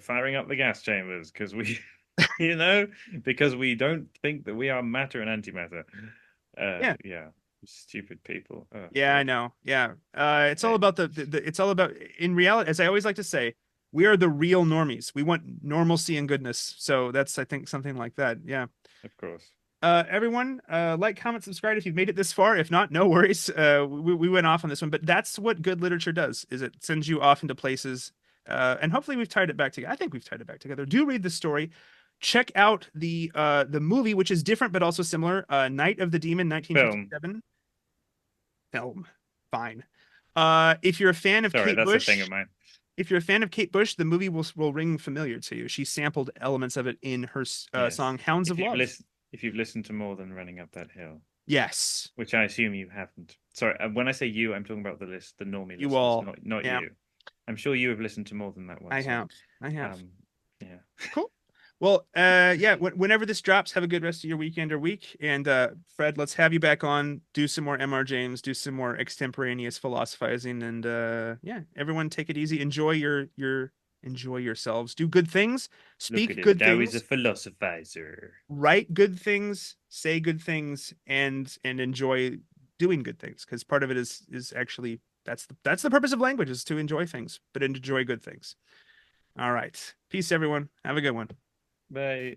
firing up the gas chambers because we, you know, because we don't think that we are matter and antimatter. Yeah, Yeah, stupid people. Oh yeah, I God. know. Yeah, it's all Hey, about it's all about in reality. As I always like to say, we are the real normies. We want normalcy and goodness. So that's I think something like that. Yeah. of course. Everyone, like, comment, subscribe if you've made it this far. If not, no worries. We went off on this one, but that's what good literature does, is it sends you off into places. And hopefully we've tied it back together. I think we've tied it back together. Do read the story. Check out the movie, which is different but also similar. Night of the Demon, Film. 1957 film. Fine. If you're a fan of Sorry, Kate that's a thing of Bush, mine. the movie will ring familiar to you. She sampled elements of it in her Yes. song "Hounds of Love." If you've listened to more than Running Up That Hill, Yes, which I assume you haven't. Sorry, when I say you, I'm talking about the normie you listeners, all. not Yeah, you. I'm sure you have listened to more than that one. I So, have. I have. um, yeah. Cool. Well, yeah, whenever this drops, have a good rest of your weekend or week. And Fred, let's have you back on, do some more MR James, do some more extemporaneous philosophizing, and yeah, everyone take it easy. Enjoy yourselves. Do good things, Look at speak him. good Now he's a things, philosophizer. write good things, say good things, and enjoy doing good things. Because part of it is actually that's the purpose of language, is to enjoy things, but enjoy good things. All right. Peace, everyone. Have a good one. Bye.